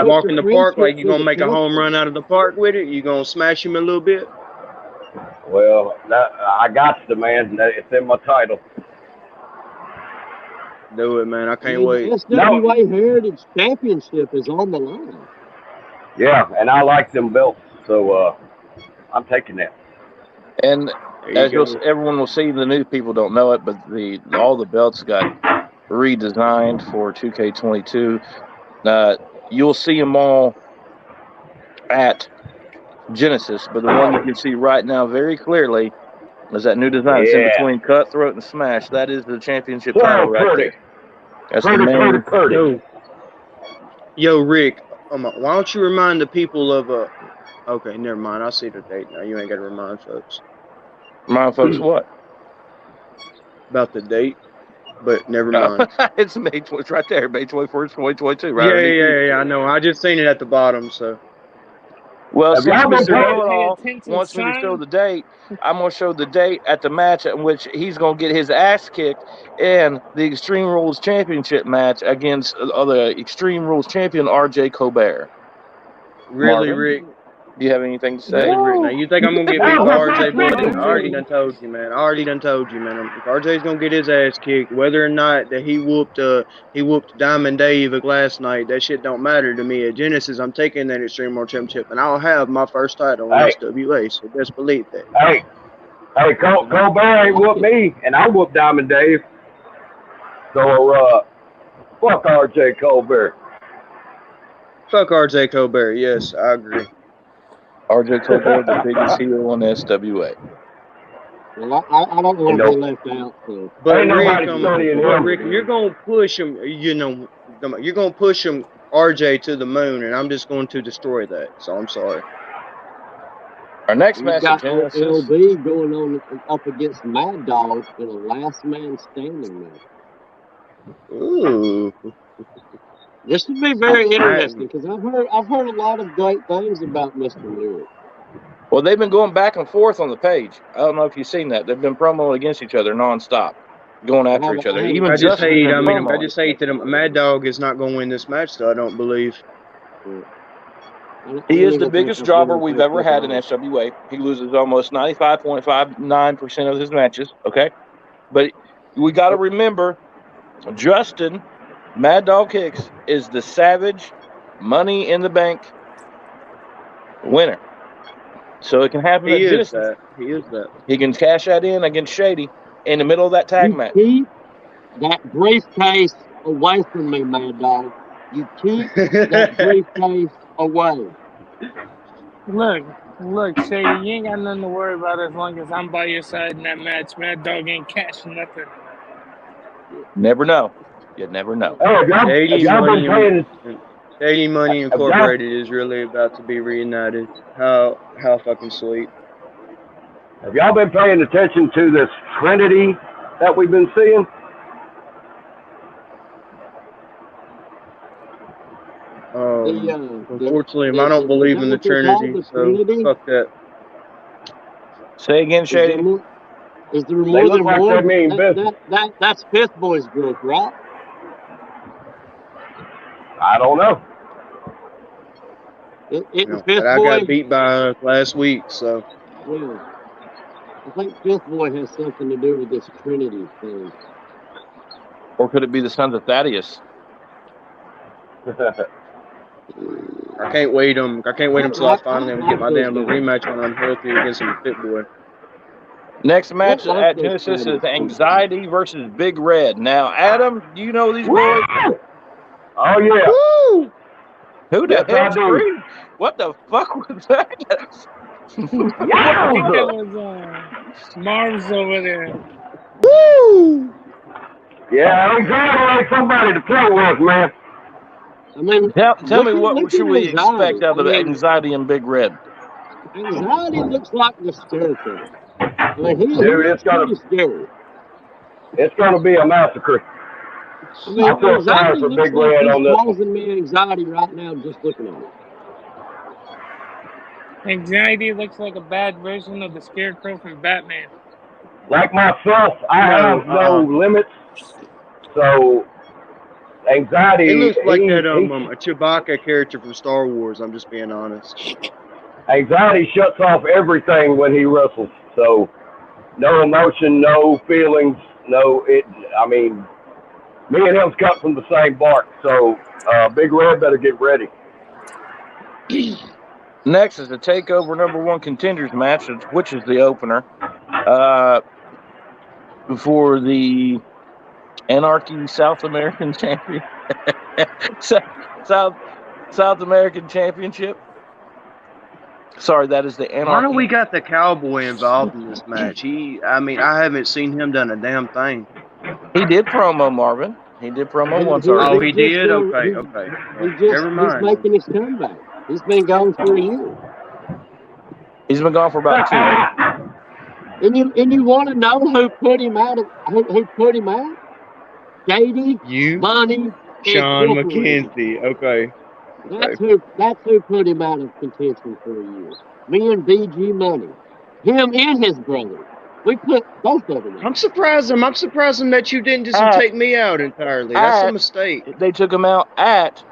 walk in the park, like you gonna make a home run out of the park with it? You gonna smash him a little bit? Well, I got the man. It's in my title. Do it, man. I can't wait. The SWA Heritage Championship is on the line. Yeah, and I like them belts, so I'm taking that. And as everyone will see, the new people don't know it, but all the belts got redesigned for 2K22. You'll see them all at Genesis, but the one you can see right now very clearly is that new design. It's in between Cutthroat and Smash. That is the championship title right there. That's the main. Yo, Rick, why don't you remind the people of okay, never mind. I see the date now. You ain't got to remind folks. Remind folks what? About the date, but never mind. It's May. It's right there, May 21st, 2022. Right? Yeah. I know. I just seen it at the bottom. So. Well, since y'all been Mr. paying Know-It-All attention, wants me to son? show the date, I'm going to show the date at the match in which he's going to get his ass kicked in the Extreme Rules Championship match against the Extreme Rules champion, RJ Colbert. Really, Marvin, Rick? do you have anything to say? Rick, now you think I'm gonna get beat by RJ? Boy, I already done told you, man. If RJ's gonna get his ass kicked, whether or not that he whooped Diamond Dave last night, that shit don't matter to me. At Genesis, I'm taking that Extreme World Championship, and I'll have my first title in SWA. So best believe that. Hey, Colbert ain't whooped me, and I whooped Diamond Dave. So fuck RJ Colbert. Fuck RJ Colbert. Yes, I agree. RJ Colbert, the biggest heel on SWA. Well, I don't want to be left out. So. But Rick, you're gonna push him. You're gonna push him, RJ, to the moon, and I'm just going to destroy that. So I'm sorry. Our next match got at Genesis. LB going on up against Mad Dog in a last man standing match. Ooh. This would be very interesting because I've heard a lot of great things about Mr. Lyric. Well, they've been going back and forth on the page. I don't know if you've seen that. They've been promoting against each other nonstop, going after each other. Even I just hate that Mad Dog is not going to win this match, though. I don't believe. He is the biggest jobber we've ever had in SWA. He loses almost 95.59% of his matches. Okay, but we got to remember, Justin Mad Dog Hicks is the Savage Money in the Bank winner. So it can happen at Genesis. He is that. He can cash that in against Shady in the middle of that tag match. Keep that briefcase away from me, Mad Dog. You keep that briefcase away. Look, Shady, you ain't got nothing to worry about as long as I'm by your side in that match. Mad Dog ain't cashing nothing. Never know. You never know. Hey, y'all been paying. Shady Money Incorporated is really about to be reunited. How fucking sweet. Have y'all been paying attention to this Trinity that we've been seeing? Unfortunately, I don't believe in the Trinity, so fuck that. Say again, Shady. Is there more than like one? That's Fifth Boy's group, right? I don't know. I got beat by last week, so. Yeah. I think Fifth Boy has something to do with this Trinity thing. Or could it be the sons of Thaddeus? I can't wait until I finally get my damn rematch when I'm healthy against some Fit Boy. Next match at Genesis is Anxiety versus Big Red. Now, Adam, do you know these boys? Oh yeah. Woo! Who the hell screamed? What the fuck was that? I think that was Marv's over there. Woo! Yeah, Anxiety ain't somebody to play with, man. I mean, tell me what should we expect out of Anxiety and Big Red? Anxiety looks like the scarecrow. I mean, he's pretty scary. It's gonna be a massacre. I mean, I feel sorry for Big Red on this. Causing me anxiety right now just looking at it. Anxiety looks like a bad version of the Scarecrow from Batman. Like myself, I have no limits, so Anxiety. It looks like that a Chewbacca character from Star Wars. I'm just being honest. Anxiety shuts off everything when he wrestles, so no emotion, no feelings, I mean, me and him's cut from the same bark, so Big Red better get ready. Next is the TakeOver #1 contenders match, which is the opener for the Anarchy South American Champion South American Championship. Sorry, that is the Anarchy. Why don't we got the Cowboy involved in this match? I haven't seen him done a damn thing. He did promo, Marvin. He did promo once already. Oh, he did? Okay. Never mind. He's making his comeback. He's been gone for a year. He's been gone for about 2 years. And you want to know who put him out? Who put him out? Shady, Money, Sean McKenzie. Okay. That's who put him out of contention for a year. Me and BG Money. Him and his brother. We put both of them out. I'm surprised that you didn't just take me out entirely. That's a mistake. They took him out at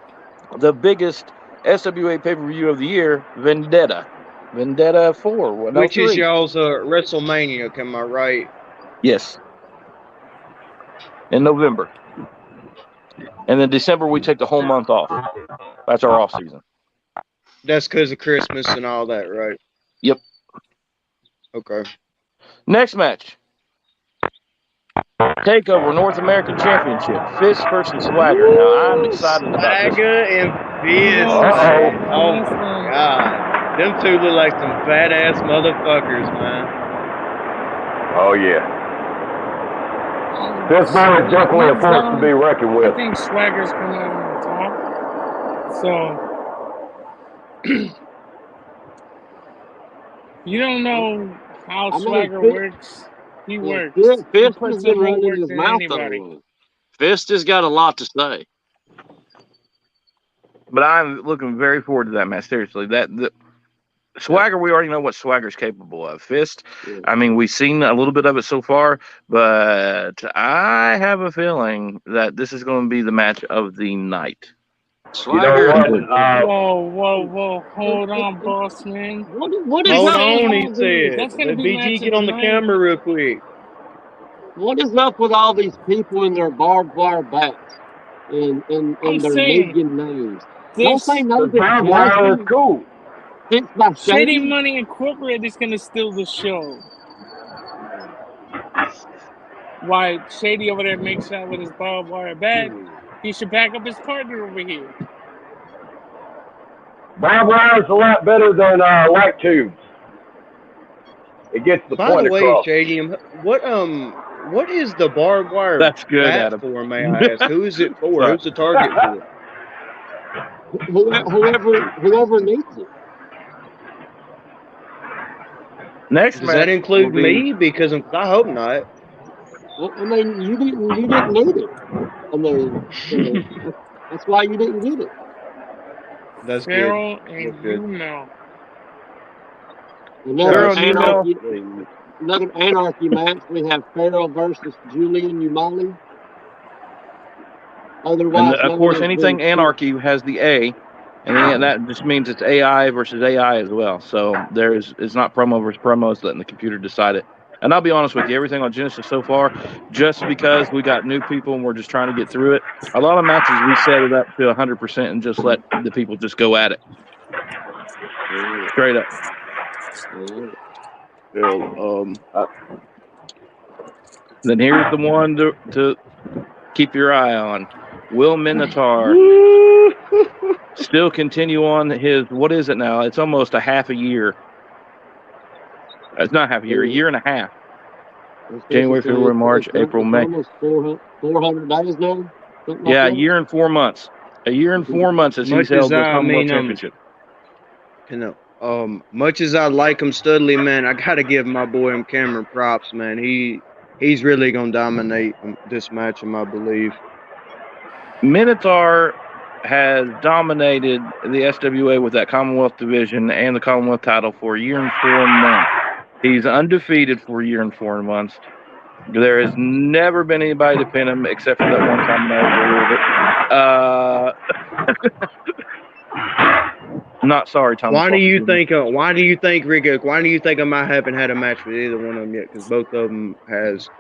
the biggest SWA pay-per-view of the year, Vendetta 4. Which is y'all's WrestleMania, am I right? Yes. In November. And then December, we take the whole month off. That's our off season. That's because of Christmas and all that, right? Yep. Okay. Next match. TakeOver North American Championship. Fist versus Swagger. Now, I'm excited about this. Swagger and Fist. Oh, my God. Them two look like some badass motherfuckers, man. Oh, yeah. This man is definitely a force to be reckoned with. I think Swagger's coming out on top. So, you don't know how Swagger works. He works. Fist has been running his mouth on. Fist has got a lot to say. But I'm looking very forward to that match. Seriously, Swagger, we already know what Swagger's capable of. Fist, I mean, we've seen a little bit of it so far, but I have a feeling that this is going to be the match of the night. Swagger. Whoa. Hold on, boss man. What is hold on, he said. Let BG get on the camera real quick. What is up with all these people in their barbed wire bats and I'm their saying Negan names? Don't this they know The that barbed wire is Jasmine cool. fits by Shady Shady? Money Incorporated is gonna steal the show. Why Shady over there makes out with his barbed wire bat? He should back up his partner over here. Barbed wire is a lot better than light tubes. It gets the By point the way, across. Shady, what is the barbed wire That's good, bat Adam. for? May I ask? Who is it for? Sorry. Who's the target for? Whoever needs it. Next Does match that include will be- me? Because I hope not. Well, I mean, you didn't need it. I mean, so that's why you didn't get it. That's good. Farrell and That's good. Umel. Another Farrell, another anarchy match. We have Farrell versus Julian Umali. Otherwise, and of course, anything Anarchy has the A, and that just means it's AI versus AI as well. So it's not promo versus promo. It's letting the computer decide it. And I'll be honest with you, everything on Genesis so far, just because we got new people and we're just trying to get through it, a lot of matches we set it up to 100% and just let the people just go at it. Straight up. Then here's the one to keep your eye on. Will Minotaur still continue on his, what is it now? It's almost a half a year. It's not half a year and a half. January, February, March, April, May. Almost 400 days now. Yeah, a year and 4 months. A year and 4 months as he's held the Commonwealth Championship. Much as I like him, Studley, man, I gotta give my boy Cameron props, man. He's really gonna dominate this match, in my belief. Minotaur has dominated the SWA with that Commonwealth division and the Commonwealth title for a year and 4 months. He's undefeated for a year and 4 months. There has never been anybody to pin him except for that one time not sorry, Thomas. Why do you think, Rick? Why do you think I might haven't had a match with either one of them yet? Because both of them has.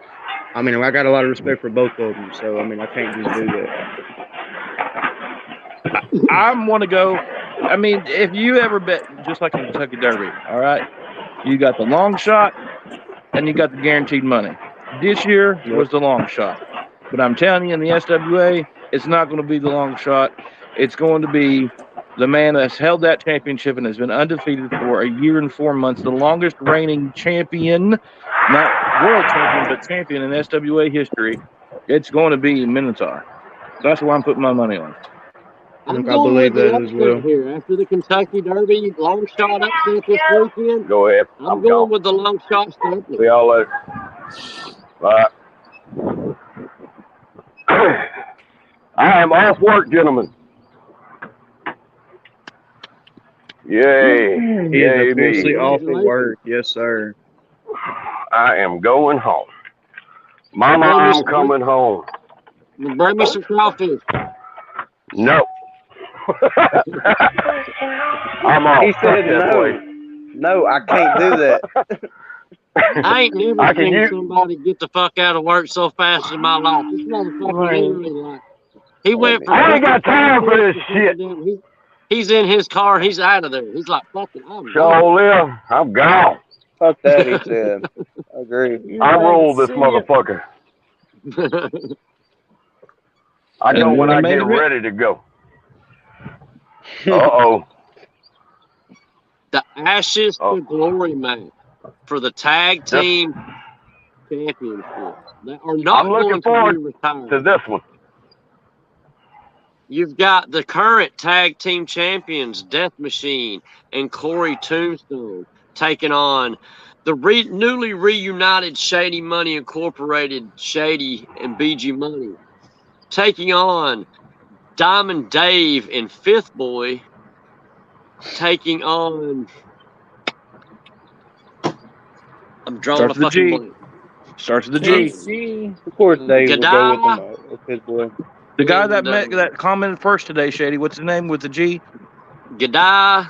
I mean, I got a lot of respect for both of them, so I mean, I can't just do that. I want to go. I mean, if you ever bet, just like in Kentucky Derby, all right, you got the long shot and you got the guaranteed money. This year was the long shot, but I'm telling you, in the SWA, it's not going to be the long shot. It's going to be the man that's held that championship and has been undefeated for a year and 4 months, the longest reigning champion, not world champion, but champion in SWA history. It's going to be Minotaur. That's why I'm putting my money on. I believe that as well. Here, after the Kentucky Derby, long shot upset this weekend. Go ahead. I'm going with the long shot stuff. See y'all later. Bye. I am off work, gentlemen. Yay. He Yay, is officially me. off of work. Yes, sir. I am going home. Mama, I'm coming home. Bring me some crawfish. No. I'm off. He said no. No, I can't do that. I ain't never seen somebody get the fuck out of work so fast in my life. This motherfucker literally like he went from I ain't got time for this shit. He's in his car. He's out of there. He's like, fucking, I'm Sure live. I'm gone. Fuck that, he said. I agree. I roll this motherfucker. I go when I get ready to go. Uh-oh. The Ashes to Glory match for the tag team championship. They are not I'm looking forward to this one. You've got the current tag team champions, Death Machine and Corey Tombstone, taking on the newly reunited Shady Money Incorporated, Shady and BG Money, taking on Diamond Dave and Fifth Boy, taking on. I'm drawing a fucking blank. Starts with the G. Of course, Dave will go with his boy. The guy that commented first today, Shady. What's his name with the G? Gadai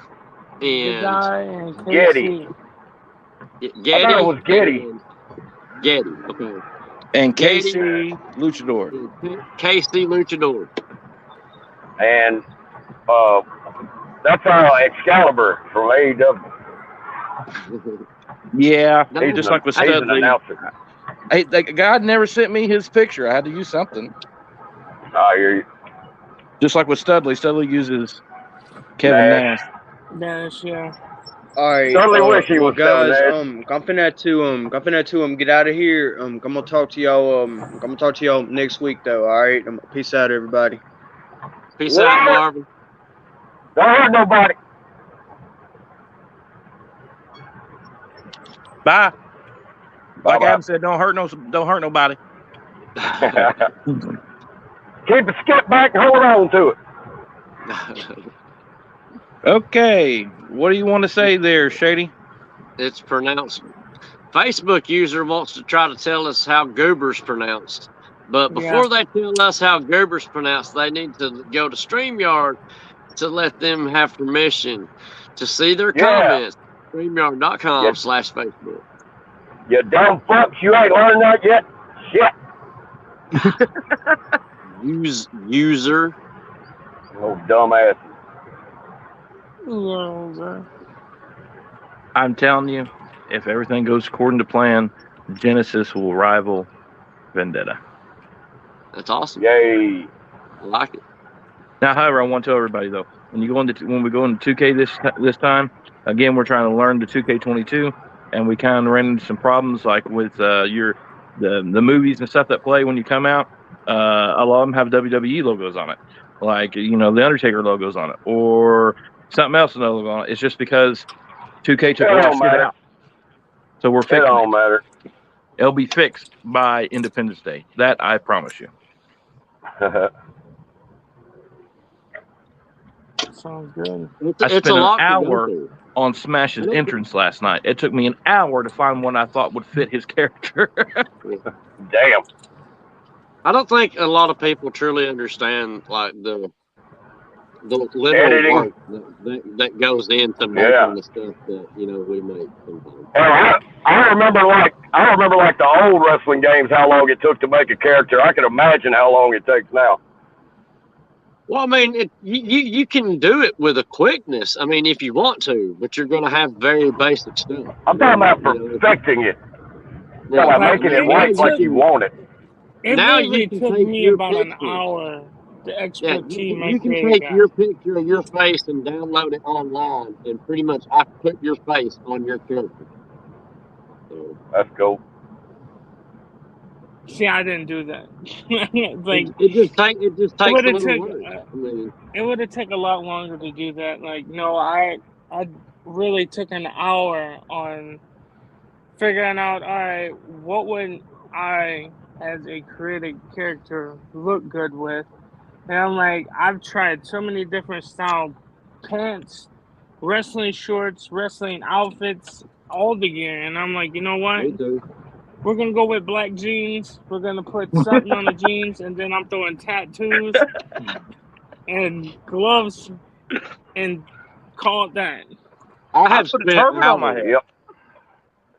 and Getty. Getty. I thought it was Getty. Getty. Okay. And KC Luchador. KC Luchador. And that's Excalibur from AEW. Yeah, No, just like with He's an Studley. announcer. Hey, the guy never sent me his picture. I had to use something. I hear you. Just like with Studley. Studley uses Kevin Nash. Nash, yeah. All right, Totally wish he was guys. Kevin Nash. I'm finna to get out of here. I'm gonna talk to y'all. I'm gonna talk to y'all next week, though. All right. Peace out, everybody. Peace out, Marvin. Don't hurt nobody. Bye. Like Bye-bye. Adam said, don't hurt nobody. Keep a step back and hold on to it. Okay. What do you want to say there, Shady? It's pronounced. Facebook user wants to try to tell us how Goober's pronounced. But before they tell us how Goober's pronounced, they need to go to StreamYard to let them have permission to see their comments. StreamYard.com/Facebook. You dumb fucks, you ain't learned that yet? Shit. User. Oh, dumbass. I'm telling you, if everything goes according to plan, Genesis will rival Vendetta. That's awesome. Yay. I like it. Now, however, I want to tell everybody though, when we go into 2K this time, again, we're trying to learn the 2K22, and we kind of ran into some problems like with the movies and stuff that play when you come out. A lot of them have WWE logos on it, like the Undertaker logos on it, or something else another logo on it. It's just because 2K took a lot of shit out, so we're fixing it. Don't matter. It'll be fixed by Independence Day. That I promise you. Sounds good. I spent an hour on Smash's entrance last night. It took me an hour to find one I thought would fit his character. Damn. I don't think a lot of people truly understand like the literal editing work that goes into making the stuff that we make sometimes. I remember like the old wrestling games, how long it took to make a character. I can imagine how long it takes now. Well, I mean, you can do it with a quickness. I mean, if you want to, but you're going to have very basic stuff. I'm talking about perfecting it. I'm talking about making it like you want it. It now really you can took take me your about an picture. hour. The expertise you can take your picture of your face and download it online, and pretty much I put your face on your character. So, that's cool. See, I didn't do that. Like it just takes a little work. It would have taken a lot longer to do that. Like, no, I really took an hour on figuring out, all right, what would I, as a creative character, look good with? And I'm like, I've tried so many different style pants, wrestling shorts, wrestling outfits, all the gear. And I'm like, you know what? We're going to go with black jeans. We're going to put something on the jeans. And then I'm throwing tattoos and gloves and call it that. I have spent on my head. Yep.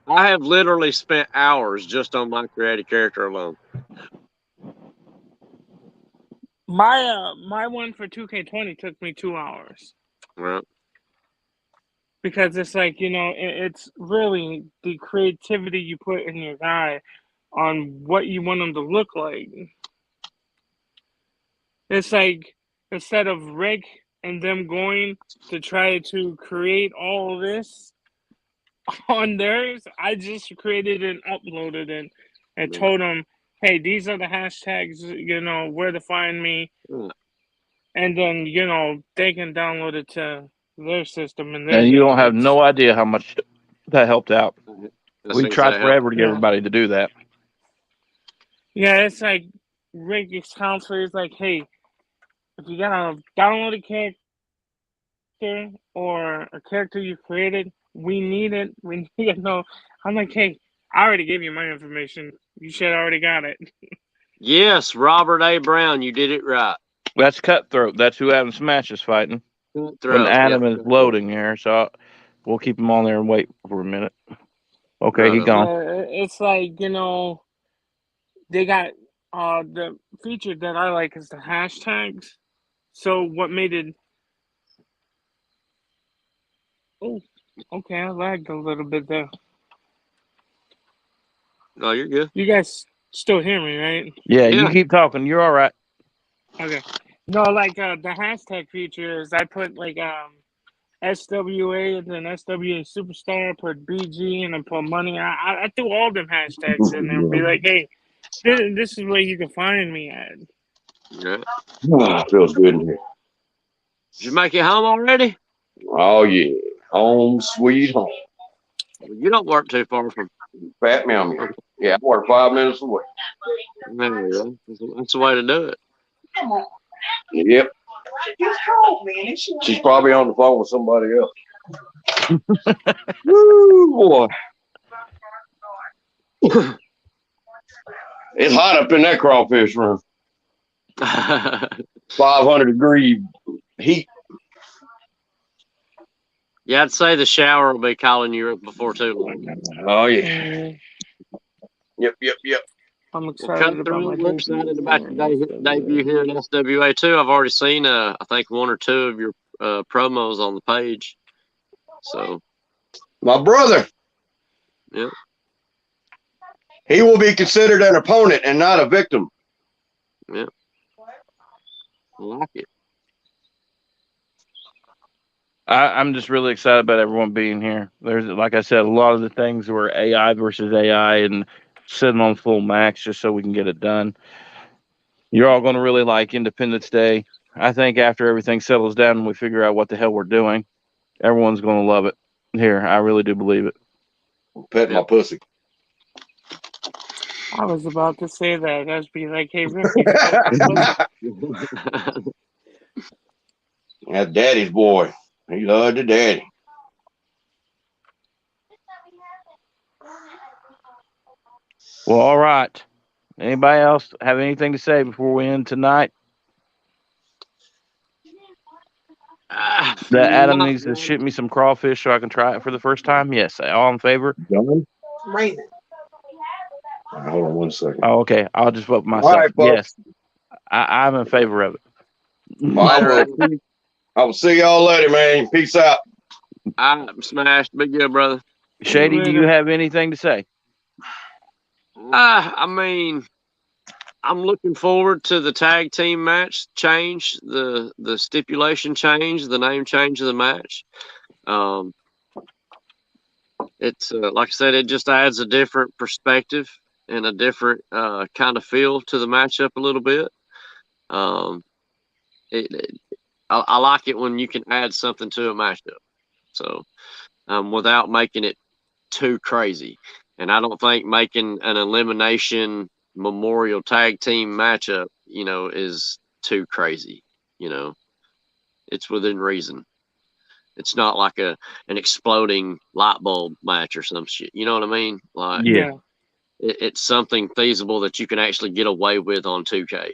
I have literally spent hours just on my creative character alone. My one for 2K20 took me 2 hours. Right. Because it's like, it's really the creativity you put in your guy on what you want him to look like. It's like, instead of Rick and them going to try to create all of this on theirs, I just created and uploaded it and told them, hey, these are the hashtags, where to find me. And then, they can download it to their system. And you don't have no idea how much that helped out. We tried forever to get everybody to do that. Yeah, it's like Rick's counselor is like, hey, if you got to download a character or a character you created, we need it. We need to know. I'm like, hey, I already gave you my information. You should have already got it. Yes, Robert A. Brown, you did it right. That's Cutthroat. That's who Adam Smash is fighting. When Adam is loading here, so we'll keep him on there and wait for a minute. Okay, he's gone. It's like, they got the feature that I like is the hashtags. So what made it? Oh, okay, I lagged a little bit there. No, you're good. You guys still hear me, right? Yeah, you Yeah. keep talking. You're all right. Okay. No, like the hashtag feature is I put like SWA and then SWA Superstar, I put BG, and I put money. I threw all them hashtags in there and be like, hey, this is where you can find me at. Yeah. Feels good in here. Did you make it home already? Oh yeah, home sweet home. You don't work too far from. Fat Meow. Yeah, I work 5 minutes away. There you go. That's the way to do it. Yep. She's probably on the phone with somebody else. Woo, boy. It's hot up in that crawfish room. 500-degree heat. Yeah, I'd say the shower will be calling you before too long. Oh yeah. Yep. I'm Well, excited cut about through. my We're excited about your debut here at SWA too. I've already seen I think 1 or 2 of your promos on the page. So My brother. yeah. He will be considered an opponent and not a victim. Yeah. I like it. I'm just really excited about everyone being here. There's, like I said, a lot of the things were AI versus AI and sitting on full max just so we can get it done. You're all going to really like Independence Day. I think after everything settles down and we figure out what the hell we're doing, everyone's going to love it. Here, I really do believe it. Pet my pussy. I was about to say that. I was be like, hey, Rick, That's daddy's boy. He loved the daddy. Well, all right. Anybody else have anything to say before we end tonight? That Adam needs to ship me some crawfish so I can try it for the first time. Yes, all in favor. Done? Hold on 1 second. Oh, okay. I'll just vote myself. All right, folks. Yes, I'm in favor of it. I will see y'all later, man. Peace out. I'm smashed. Be good, brother. Shady, do you have anything to say? I mean, I'm looking forward to the tag team match change, the stipulation change, the name change of the match. It's like I said, it just adds a different perspective and a different kind of feel to the matchup a little bit. I like it when you can add something to a matchup, so without making it too crazy. And I don't think making an elimination memorial tag team matchup, is too crazy. It's within reason. It's not like an exploding light bulb match or some shit. You know what I mean? Like, yeah. It's something feasible that you can actually get away with on 2K.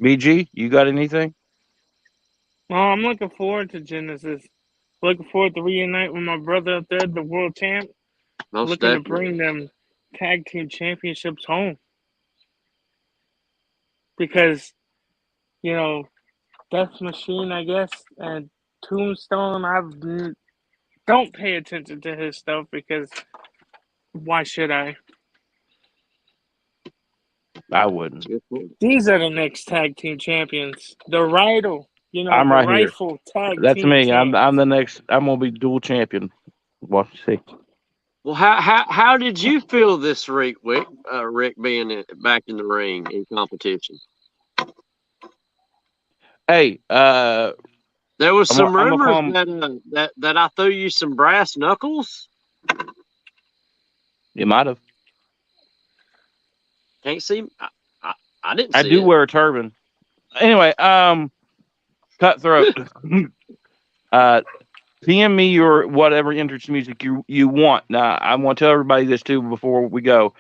BG, you got anything? Well, I'm looking forward to Genesis. Looking forward to reunite with my brother up there, the world champ. Most looking definitely. to bring them tag team championships home. Because, Death Machine, I guess, and Tombstone, I don't pay attention to his stuff because why should I? I wouldn't. These are the next tag team champions. The Riddle, I'm the right here. rightful tag That's team me. champs. I'm the next. I'm gonna be dual champion. Watch and see. Well, how did you feel this week, Rick, being back in the ring in competition? Hey, there was some rumors that I threw you some brass knuckles. You might have. Can't see. I didn't see I do it. wear a turban. Anyway, Cutthroat. PM me your whatever entrance music you want. Now, I want to tell everybody this too before we go.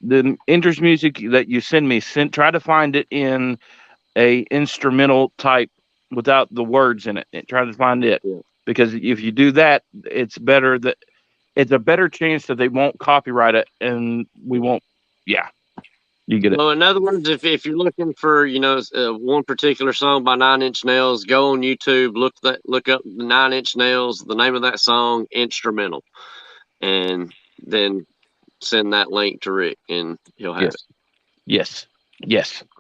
The entrance music that you send me, try to find it in a instrumental type without the words in it. Try to find it, because if you do that, it's better that it's a better chance that they won't copyright it and we won't. Yeah, you get it. Well, in other words, if you're looking for, one particular song by 9 Inch Nails, go on YouTube, look up the 9 Inch Nails, the name of that song, instrumental, and then send that link to Rick, and he'll have it. Yes.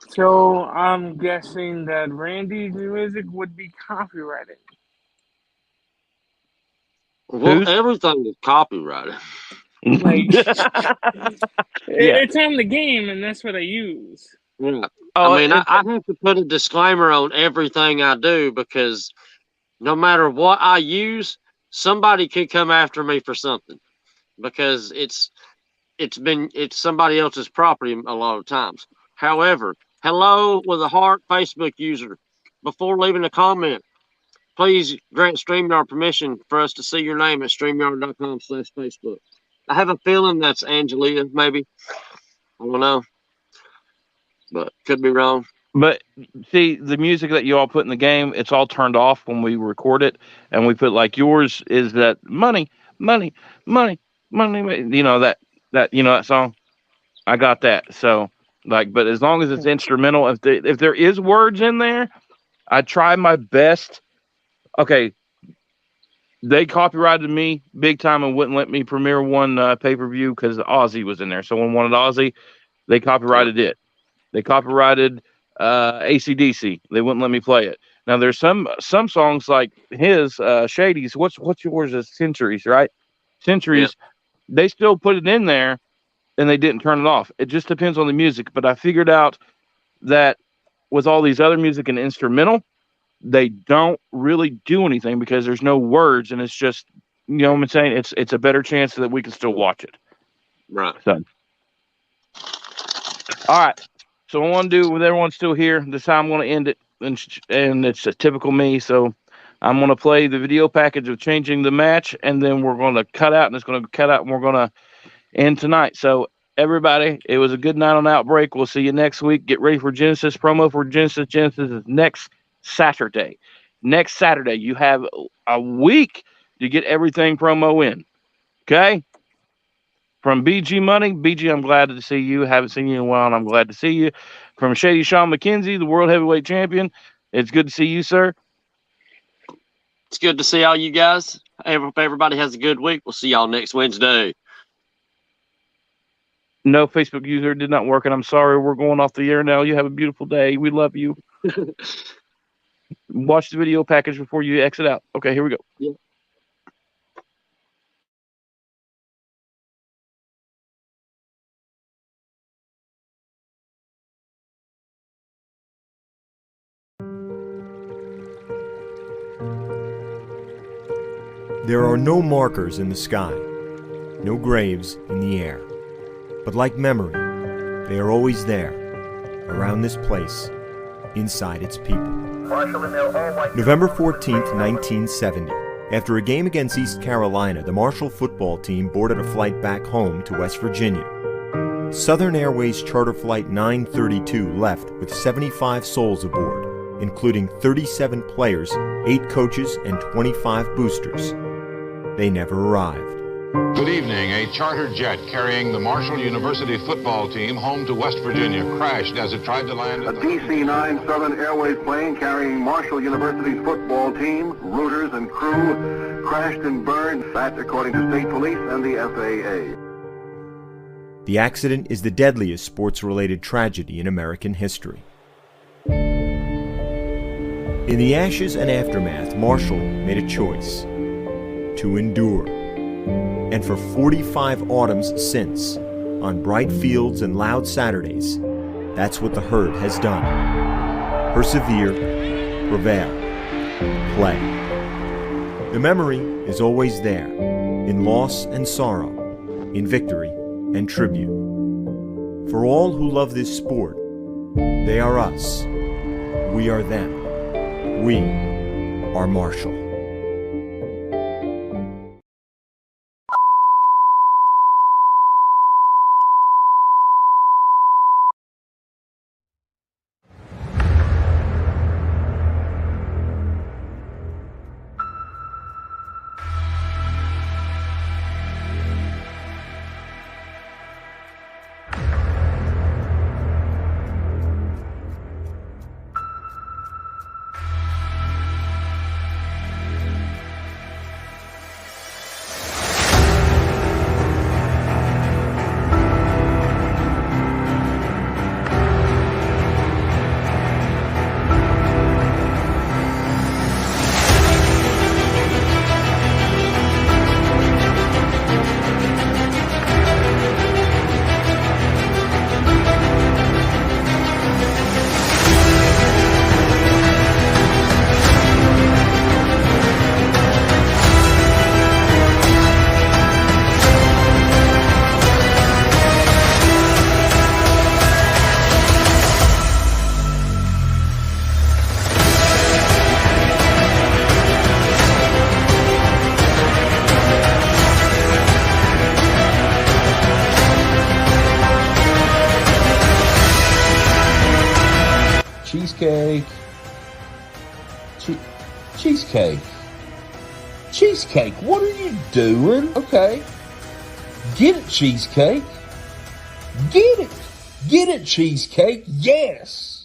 So I'm guessing that Randy's music would be copyrighted. Well, everything is copyrighted. Like, it's on the game, and that's what I use. Yeah. I mean, I have to put a disclaimer on everything I do, because no matter what I use, somebody could come after me for something, because it's somebody else's property a lot of times. However, hello with a heart Facebook user. Before leaving a comment, please grant StreamYard permission for us to see your name at StreamYard.com/Facebook. I have a feeling that's Angelia, maybe. I don't know, but could be wrong. But see, the music that you all put in the game, it's all turned off when we record it, and we put like yours is that money. You know that song. I got that. So but as long as it's instrumental, if there is words in there, I try my best. Okay, they copyrighted me big time and wouldn't let me premiere one pay-per-view because Ozzy was in there. Someone wanted Ozzy, they copyrighted it. They copyrighted AC/DC. They wouldn't let me play it. Now there's some songs like his Shady's. What's yours is Centuries, right? Centuries. Yeah. They still put it in there, and they didn't turn it off. It just depends on the music. But I figured out that with all these other music and instrumental, they don't really do anything because there's no words, and it's just, you know what I'm saying? It's a better chance that we can still watch it. Right. So, all right. So I want to do, with everyone still here, this time I'm going to end it, and it's a typical me. So I'm going to play the video package of changing the match, and then we're going to cut out, and it's going to cut out, and we're going to end tonight. So everybody, it was a good night on Outbreak. We'll see you next week. Get ready for Genesis promo for Genesis. Genesis is next Saturday. Next Saturday, you have a week to get everything promo in. Okay? From BG Money, BG, I'm glad to see you. Haven't seen you in a while, and I'm glad to see you. From Shady Sean McKenzie, the World Heavyweight Champion, it's good to see you, sir. It's good to see all you guys. I hope everybody has a good week. We'll see y'all next Wednesday. No, Facebook user did not work, and I'm sorry. We're going off the air now. You have a beautiful day. We love you. Watch the video package before you exit out. Okay, here we go. Yeah. There are no markers in the sky, no graves in the air. But like memory, they are always there, around this place, inside its people. November 14th, 1970. After a game against East Carolina, the Marshall football team boarded a flight back home to West Virginia. Southern Airways Charter Flight 932 left with 75 souls aboard, including 37 players, 8 coaches, and 25 boosters. They never arrived. Good evening. A charter jet carrying the Marshall University football team home to West Virginia crashed as it tried to land. A DC-9 Southern Airways plane carrying Marshall University's football team, routers and crew, crashed and burned. That, according to state police and the FAA. The accident is the deadliest sports-related tragedy in American history. In the ashes and aftermath, Marshall made a choice: to endure. And for 45 autumns since, on bright fields and loud Saturdays, that's what the herd has done. Persevere, prevail, play. The memory is always there, in loss and sorrow, in victory and tribute. For all who love this sport, they are us, we are them, we are Marshall. cheesecake. Cheesecake. Cheesecake, what are you doing? Okay. Get it, cheesecake. Get it. Get it, cheesecake. Yes.